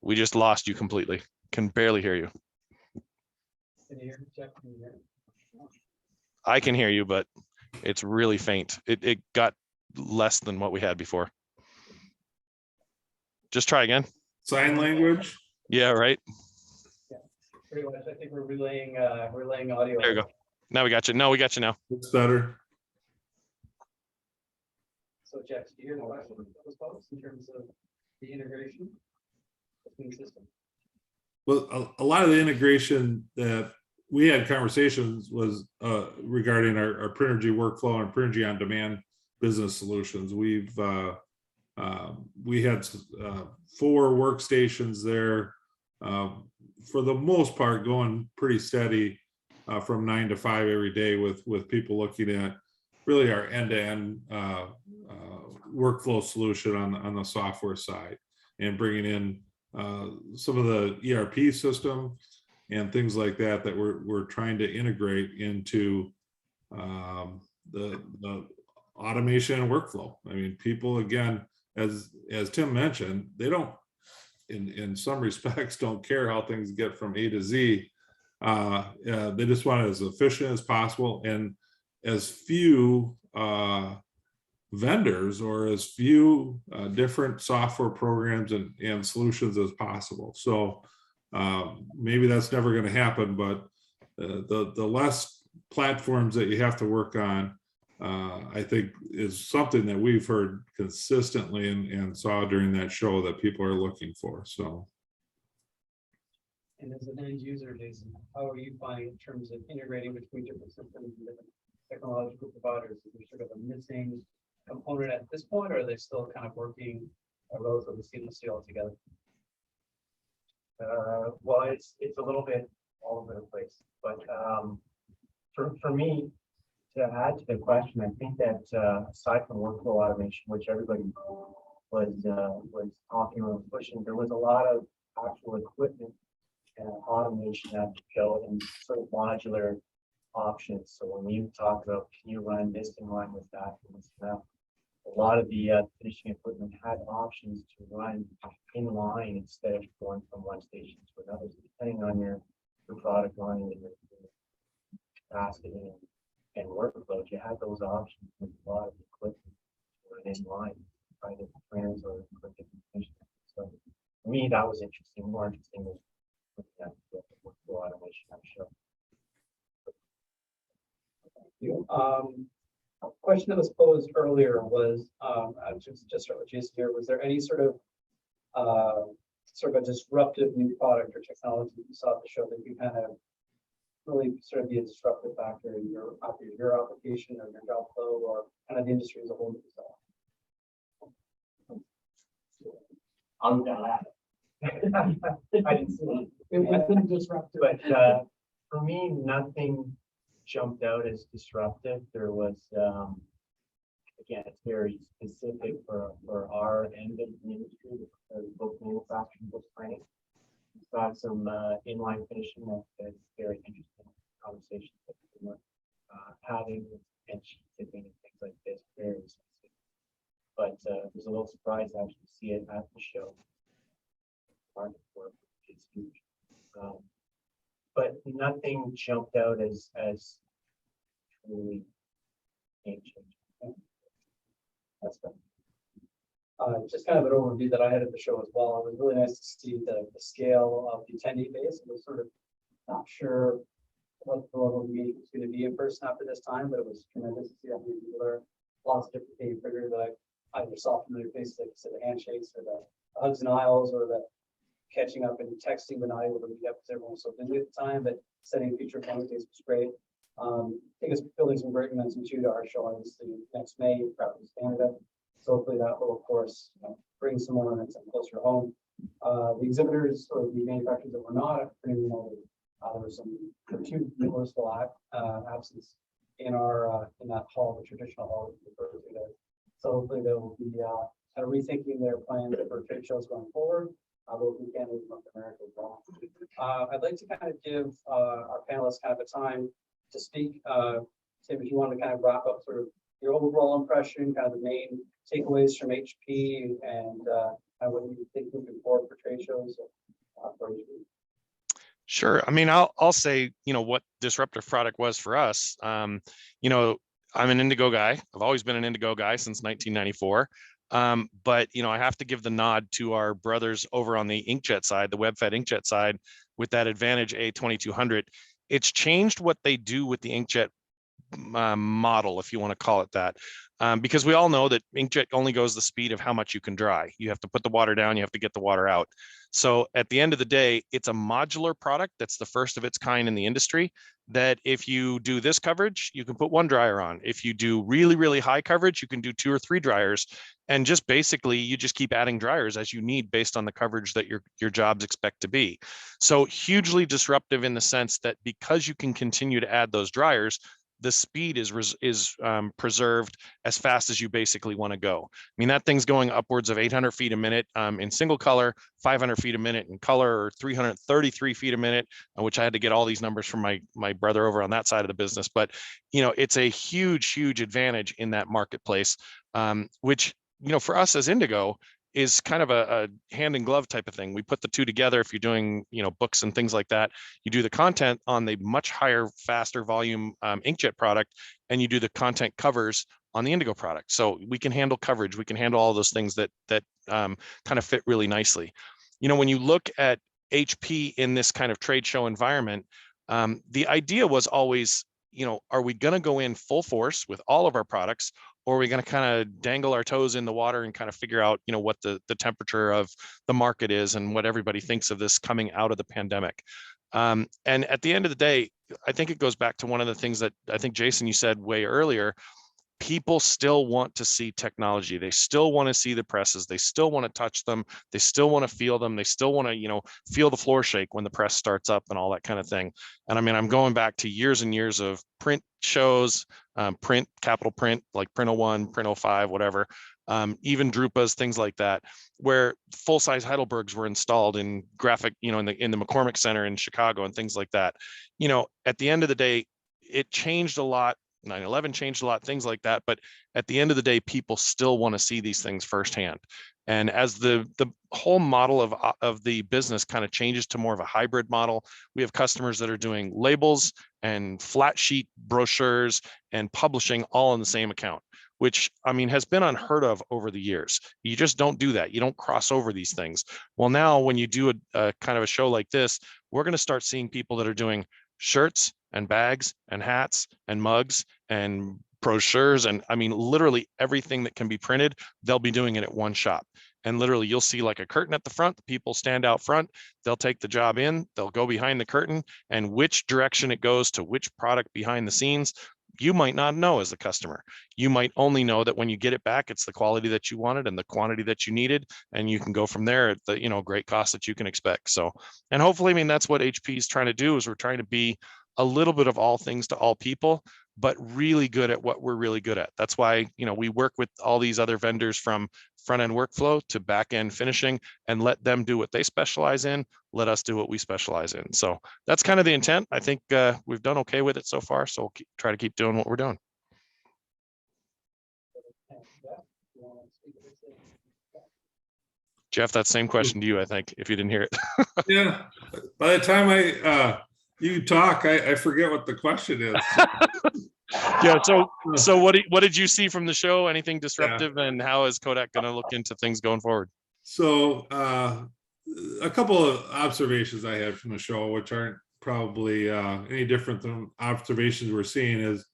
We just lost you completely. Can barely hear you. Can you hear me, Jeff? Can you hear me? I can hear you, but it's really faint. It got less than what we had before. Just try again. Sign language. Yeah, right. Yeah, pretty much. I think we're relaying audio. There you go. Now we got you. No, we got you now. It's better. So Jeff, do you hear the question that was posed in terms of the integration between systems? Well, a lot of the integration that we had conversations was regarding our Prinergy workflow and Prinergy on demand business solutions. We had 4 workstations there, for the most part going pretty steady, from 9 to 5 every day, with people looking at really our end-to-end workflow solution on the software side, and bringing in some of the ERP system and things like that we're trying to integrate into the automation and workflow. I mean, people, again, as Tim mentioned, they don't, in some respects, don't care how things get from A to Z. They just want it as efficient as possible, and as few vendors, or as few different software programs and solutions as possible. So maybe that's never going to happen, but the less platforms that you have to work on, I think, is something that we've heard consistently and saw during that show that people are looking for. So. And as an end user, Jason, how are you finding in terms of integrating between different systems and different technological providers? Is there sort of a missing component at this point, or are they still kind of working relatively seamlessly all together? Well, it's a little bit all over the place, but for me, to add to the question, I think that aside from workflow automation, which everybody was talking about pushing, there was a lot of actual equipment and automation at the show, and sort of modular options. So when you talk about, can you run this in line with that, and this and that, a lot of the finishing equipment had options to run in line instead of going from one station to another. So depending on your product line and your capacity and workload, you had those options with a lot of equipment to run in line, right? If printers or different finishing. So for me, that was interesting, more interesting than looking at the workflow automation, I'm sure. A question that was posed earlier was, just start with Jason here. Was there any sort of a disruptive new product or technology that you saw at the show that you kind of really sort of be a disruptive factor in your application or your job flow, or kind of the industry as a whole? I'm gonna laugh. I didn't see it. It's been disruptive. But for me, nothing jumped out as disruptive. There was, again, it's very specific for our end of the industry, both manufacturing, both printing. We've got some inline finishing that's very interesting conversations that we're having, and shipping and things like this, very specific. But it was a little surprised to actually see it at the show. Market for it's huge. But nothing jumped out as truly game changing. That's good. Just kind of an overview that I had at the show as well. It was really nice to see the scale of the attendee base. I was sort of not sure what the level of meeting was going to be in person after this time, but it was tremendous to see how many people there. Lots of different things figures that I either saw familiar faces, like I said, the handshakes or the hugs and aisles, or the catching up and texting, but not able to meet up because everyone was so busy at the time. But setting future appointments was great. I think it's building some great momentum too to our show, obviously next May, probably Canada. So hopefully that will, of course, bring some more momentum closer to home. The exhibitors or the manufacturers that were not pretty well, there was some two noticeable absence in our in that hall, the traditional hall. So hopefully they will be kind of rethinking their plans for trade shows going forward. Both in Canada and North America as well. I'd like to kind of give our panelists kind of a time to speak. Tim, if you want to kind of wrap up sort of your overall impression, kind of the main takeaways from HP, and what you think moving forward for trade shows for HP. Sure. I mean, I'll say, what disruptive product was for us. I'm an Indigo guy. I've always been an Indigo guy since 1994. But I have to give the nod to our brothers over on the inkjet side, the web-fed inkjet side, with that Advantage A2200. It's changed what they do with the inkjet model, if you want to call it that, because we all know that inkjet only goes the speed of how much you can dry. You have to put the water down, you have to get the water out. So at the end of the day, it's a modular product that's the first of its kind in the industry, that if you do this coverage, you can put one dryer on. If you do really, really high coverage, you can do 2 or 3 dryers. And just basically, you just keep adding dryers as you need based on the coverage that your jobs expect to be. So hugely disruptive in the sense that because you can continue to add those dryers, the speed is preserved as fast as you basically want to go. I mean, that thing's going upwards of 800 feet a minute in single color, 500 feet a minute in color, or 333 feet a minute, which I had to get all these numbers from my brother over on that side of the business. But, you know, it's a huge, huge advantage in that marketplace, which, you know, for us as Indigo, is kind of a hand in glove type of thing. We put the two together. If you're doing, you know, books and things like that, you do the content on the much higher, faster volume inkjet product, and you do the content covers on the Indigo product. So we can handle coverage. We can handle all those things that kind of fit really nicely. You know, when you look at HP in this kind of trade show environment, the idea was always, you know, are we going to go in full force with all of our products, or are we going to kind of dangle our toes in the water and kind of figure out, you know, what the temperature of the market is and what everybody thinks of this coming out of the pandemic? And at the end of the day, I think it goes back to one of the things that I think, Jason, you said way earlier. People still want to see technology. They still want to see the presses. They still want to touch them. They still want to feel them. They still want to, you know, feel the floor shake when the press starts up and all that kind of thing. And I mean, I'm going back to years and years of print shows, print, capital print, like Print 01, Print 05, whatever, even Drupas, things like that, where full-size Heidelbergs were installed in graphic, you know, in the McCormick Center in Chicago and things like that. You know, at the end of the day, it changed a lot. 9/11 changed a lot, things like that. But at the end of the day, people still want to see these things firsthand. And as the whole model of the business kind of changes to more of a hybrid model, we have customers that are doing labels and flat sheet brochures and publishing all in the same account, which, I mean, has been unheard of over the years. You just don't do that. You don't cross over these things. Well, now when you do a kind of a show like this, we're going to start seeing people that are doing shirts and bags and hats and mugs and brochures. And I mean, literally everything that can be printed, they'll be doing it at one shop. And literally you'll see like a curtain at the front, the people stand out front, they'll take the job in, they'll go behind the curtain, and which direction it goes to which product behind the scenes, you might not know as the customer. You might only know that when you get it back, it's the quality that you wanted and the quantity that you needed, and you can go from there at the, you know, great cost that you can expect. So, and hopefully, I mean, that's what HP is trying to do, is we're trying to be a little bit of all things to all people, but really good at what we're really good at. That's why, you know, we work with all these other vendors from front end workflow to back end finishing, and let them do what they specialize in. Let us do what we specialize in. So that's kind of the intent. I think we've done okay with it so far. So we'll try to keep doing what we're doing. Jeff, that same question to you, I think, if you didn't hear it. Yeah, by the time you talk, I forget what the question is. Yeah. So what did you see from the show? Anything disruptive, and how is Kodak going to look into things going forward? So a couple of observations I had from the show, which aren't probably any different than observations we're seeing, is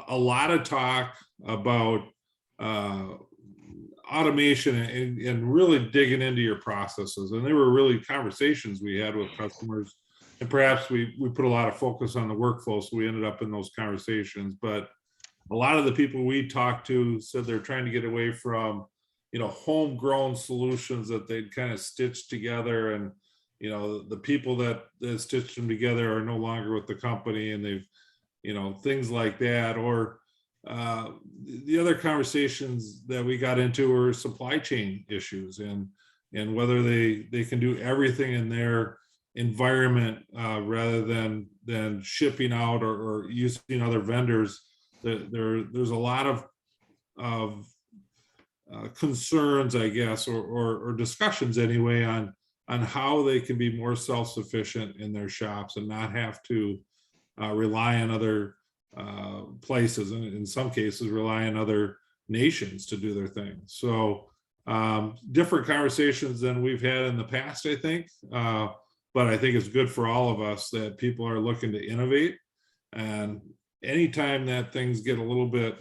a lot of talk about automation and really digging into your processes. And they were really conversations we had with customers. And perhaps we put a lot of focus on the workflow, so we ended up in those conversations. But a lot of the people we talked to said they're trying to get away from, you know, homegrown solutions that they'd kind of stitched together, and, you know, the people that stitched them together are no longer with the company, and they've, you know, things like that. Or the other conversations that we got into were supply chain issues, and whether they can do everything in their environment rather than shipping out or using other vendors. There's a lot of concerns, I guess, or discussions anyway, on how they can be more self-sufficient in their shops and not have to rely on other places, and in some cases rely on other nations to do their thing. So different conversations than we've had in the past, I think. But I think it's good for all of us that people are looking to innovate. And anytime that things get a little bit,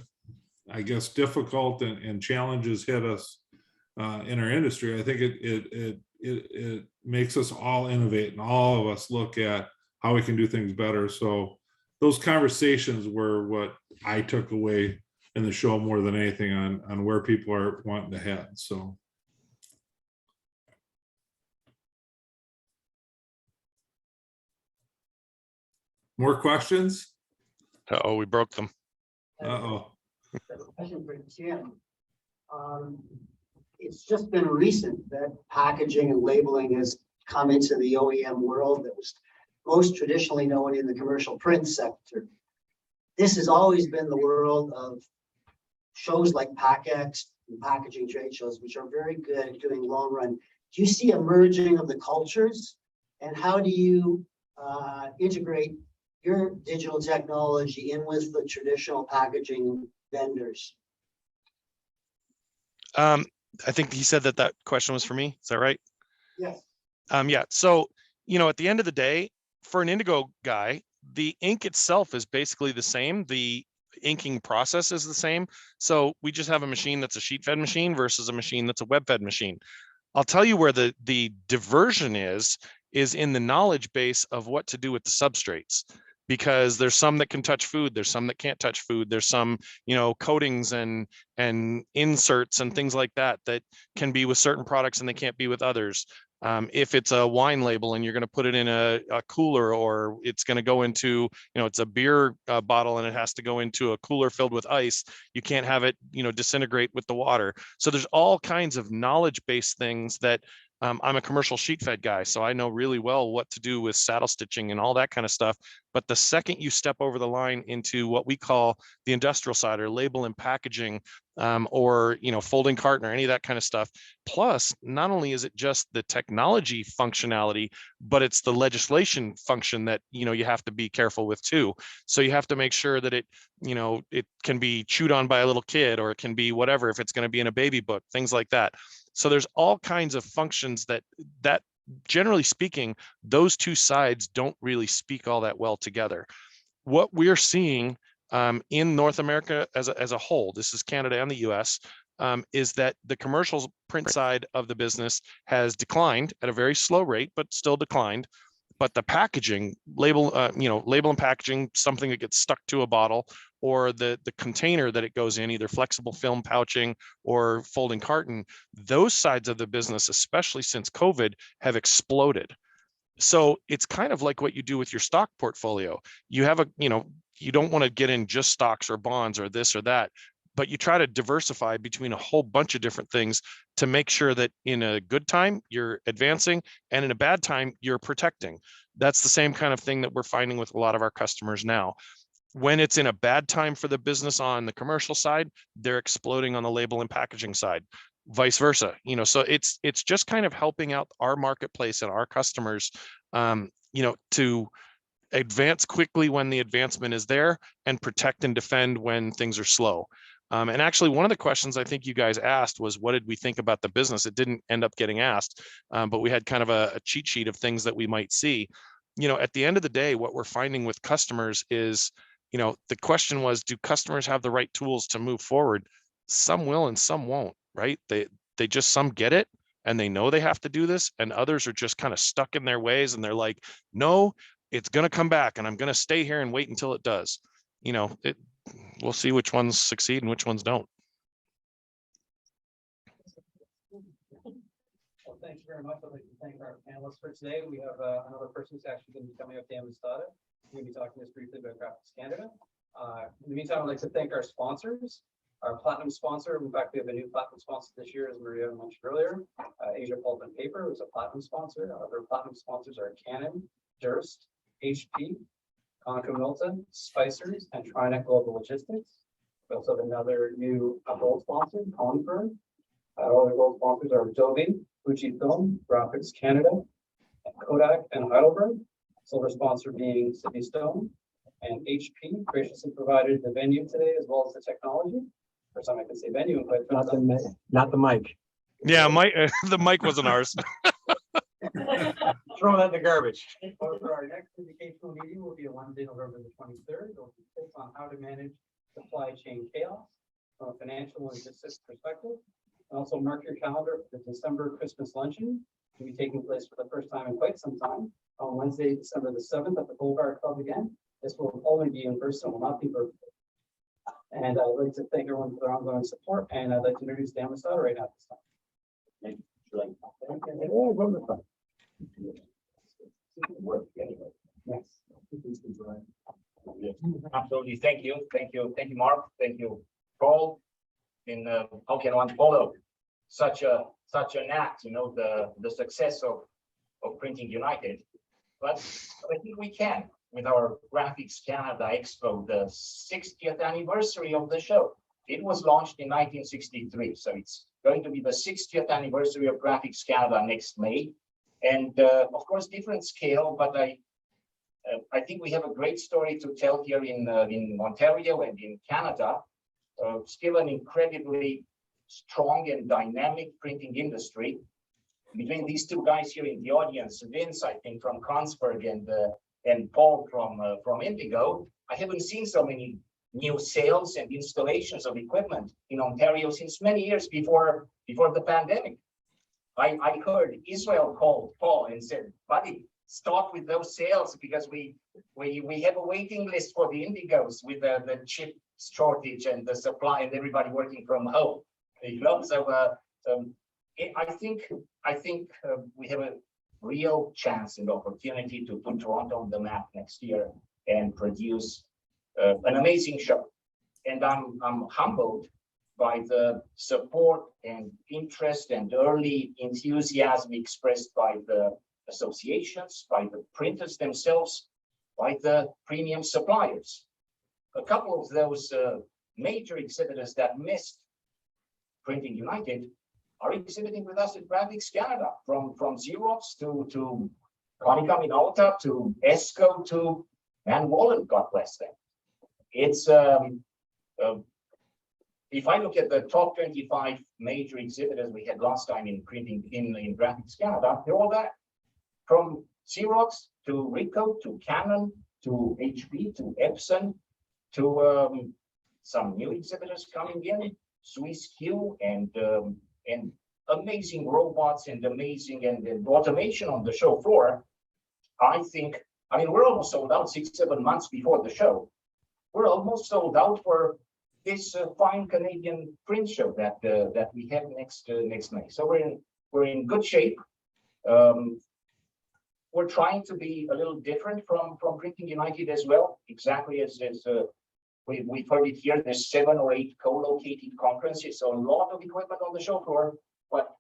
I guess, difficult and challenges hit us in our industry, I think it it makes us all innovate and all of us look at how we can do things better. So those conversations were what I took away in the show more than anything on where people are wanting to head. So. More questions? Uh-oh, we broke them. Uh-oh. Question for Tim. It's just been recent that packaging and labeling has come into the OEM world that was most traditionally known in the commercial print sector. This has always been the world of shows like PACX and packaging trade shows, which are very good at doing long run. Do you see a merging of the cultures? And how do you integrate your digital technology in with the traditional packaging vendors? I think he said that question was for me. Is that right? Yes. Yeah. So, at the end of the day, for an indigo guy, the ink itself is basically the same. The inking process is the same. So we just have a machine that's a sheet fed machine versus a machine that's a web fed machine. I'll tell you where the diversion is in the knowledge base of what to do with the substrates, because there's some that can touch food, there's some that can't touch food, there's some coatings and inserts and things like that can be with certain products and they can't be with others. If it's a wine label and you're going to put it in a cooler, or it's going to go into, it's a beer bottle and it has to go into a cooler filled with ice, you can't have it, disintegrate with the water. So there's all kinds of knowledge-based things that I'm a commercial sheet fed guy, so I know really well what to do with saddle stitching and all that kind of stuff. But the second you step over the line into what we call the industrial side, or label and packaging, or folding carton or any of that kind of stuff, plus not only is it just the technology functionality, but it's the legislation function that you have to be careful with too. So you have to make sure that it can be chewed on by a little kid, or it can be whatever, if it's going to be in a baby book, things like that. So there's all kinds of functions that generally speaking, those two sides don't really speak all that well together. What we're seeing in North America as a whole, this is Canada and the US, is that the commercial print side of the business has declined at a very slow rate, but still declined. But the packaging, label and packaging, something that gets stuck to a bottle, or the container that it goes in, either flexible film pouching or folding carton, those sides of the business, especially since COVID, have exploded. So it's kind of like what you do with your stock portfolio. You have you don't want to get in just stocks or bonds or this or that, but you try to diversify between a whole bunch of different things to make sure that in a good time you're advancing, and in a bad time you're protecting. That's the same kind of thing that we're finding with a lot of our customers now. When it's in a bad time for the business on the commercial side, they're exploding on the label and packaging side, vice versa. So it's just kind of helping out our marketplace and our customers, to advance quickly when the advancement is there, and protect and defend when things are slow. And actually, one of the questions I think you guys asked was, what did we think about the business? It didn't end up getting asked, but we had kind of a cheat sheet of things that we might see. At the end of the day, what we're finding with customers is, the question was, do customers have the right tools to move forward? Some will and some won't, right? They just, some get it and they know they have to do this, and others are just kind of stuck in their ways, and they're like, no, it's going to come back and I'm going to stay here and wait until it does. We'll see which ones succeed and which ones don't. Well, thank you very much. I'd like to thank our panelists for today. We have another person who's actually going to be coming up, Dan Mastada. We're going to be talking to us briefly about Graphics Canada. In the meantime, I'd like to thank our sponsors. Our platinum sponsor, in fact, we have a new platinum sponsor this year, as Maria mentioned earlier. Asia Pulp and Paper was a platinum sponsor. Other platinum sponsors are Canon, Durst, HP, Conoco Milton, Spicers, and Trinet Global Logistics. We also have another new gold sponsor, Confer. Other gold sponsors are Adobe, Fujifilm, Graphics Canada, and Kodak and Heidelberg. Silver sponsor being Sydney Stone, and HP graciously provided the venue today as well as the technology. For some, I can say venue, but Not the mic. Yeah, the mic wasn't ours. Throw that in the garbage. For our next educational meeting will be on Wednesday, November the 23rd. It'll be tips on how to manage supply chain chaos from a financial and logistics perspective. Also mark your calendar for the December Christmas luncheon to be taking place for the first time in quite some time on Wednesday, December the 7th at the Boulevard Club again. This will only be in person, will not be virtual. And I'd like to thank everyone for their ongoing support, and I'd like to introduce Dan Masada right now at this time. Yes. Absolutely. Thank you. Thank you. Thank you, Mark. Thank you, Paul. And how can one follow such an act, the success of Printing United? But I think we can with our Graphics Canada Expo, the 60th anniversary of the show. It was launched in 1963, so it's going to be the 60th anniversary of Graphics Canada next May. And of course, different scale, but I think we have a great story to tell here in Ontario and in Canada. Still an incredibly strong and dynamic printing industry. Between these two guys here in the audience, Vince, I think, from Consberg, and Paul from Indigo, I haven't seen so many new sales and installations of equipment in Ontario since many years before the pandemic. I heard Israel called Paul and said, buddy, stop with those sales because we have a waiting list for the Indigos with the chip shortage and the supply and everybody working from home. So I think we have a real chance and opportunity to put Toronto on the map next year and produce an amazing show. And I'm humbled by the support and interest and early enthusiasm expressed by the associations, by the printers themselves, by the premium suppliers. A couple of those major exhibitors that missed Printing United are exhibiting with us at Graphics Canada, from Xerox to Konica Minolta to Esco to Van Wallen, God bless them. It's if I look at the top 25 major exhibitors we had last time in printing in Graphics Canada, they're all there. From Xerox to Ricoh to Canon to HP to Epson to some new exhibitors coming in, Swiss Q and amazing robots and amazing and automation on the show floor. I mean, we're almost sold out 6-7 months before the show. We're almost sold out for this fine Canadian print show that we have next May. So we're in good shape. We're trying to be a little different from Printing United as well. Exactly as we've heard it here. There's 7 or 8 co-located conferences, so a lot of equipment on the show floor, but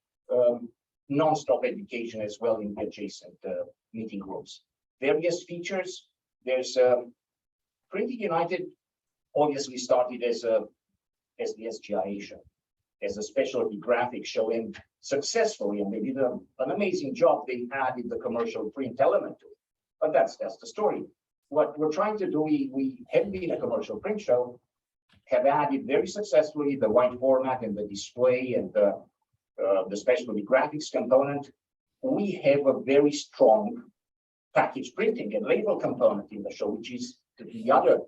non-stop education as well in the adjacent meeting rooms. Various features. There's Printing United obviously started as the SGIA show, as a specialty graphics show, and successfully, and they did an amazing job. They added the commercial print element to it. But that's the story. What we're trying to do, we have been a commercial print show, have added very successfully the wide format and the display and the specialty graphics component. We have a very strong package printing and label component in the show, which is the other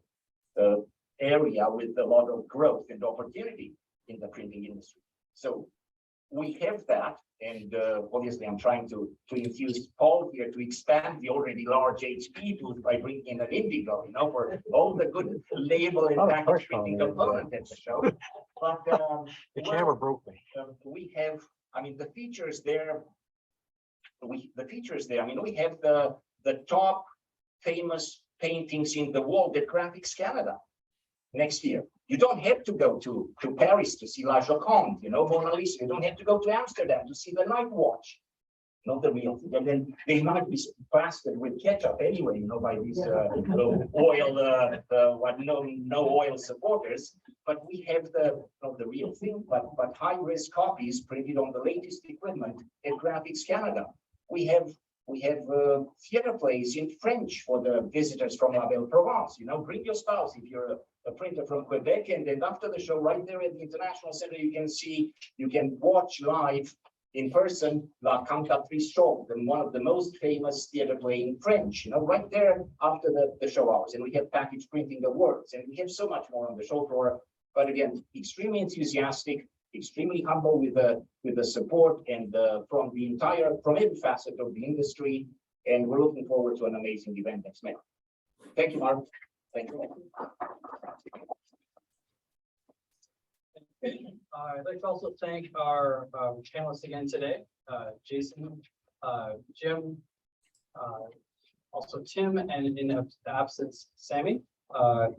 area with a lot of growth and opportunity in the printing industry. So we have that, and obviously I'm trying to infuse Paul here to expand the already large HP booth by bringing in an Indigo, for all the good label and package printing component at the show. But The camera broke me. we have, I mean, the features there. We have the top famous paintings in the world at Graphics Canada next year. You don't have to go to Paris to see La Joconde, Mona Lisa. You don't have to go to Amsterdam to see the Night Watch. Not the real thing. And then they might be plastered with ketchup anyway, by these oil, no oil supporters. But we have not the real thing, but high-res copies printed on the latest equipment at Graphics Canada. We have theater plays in French for the visitors from La Belle Provence. Bring your spouse if you're a printer from Quebec, and then after the show, right there at the International Center, you can watch live in person La Cantatrice Chaude, and one of the most famous theater play in French. Right there after the show hours, and we have package printing awards, and we have so much more on the show floor. But again, extremely enthusiastic. extremely humble with the support and from every facet of the industry. And we're looking forward to an amazing event next May. Thank you, Mark. Thank you. I'd like to also thank our panelists again today, Jason, Jim, also Tim, and in the absence, Sammy.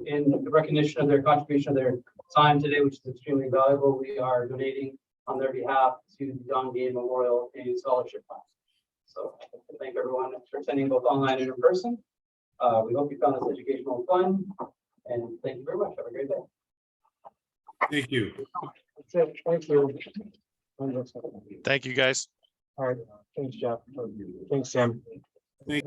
In recognition of their contribution of their time today, which is extremely valuable, we are donating on their behalf to the Don Gay Memorial and Scholarship Fund. So I'd like to thank everyone for attending both online and in person. We hope you found this educational and fun, and thank you very much. Have a great day. Thank you. Thank you. Thank you, guys. All right, thanks, Jeff. Thanks, Sam. Thank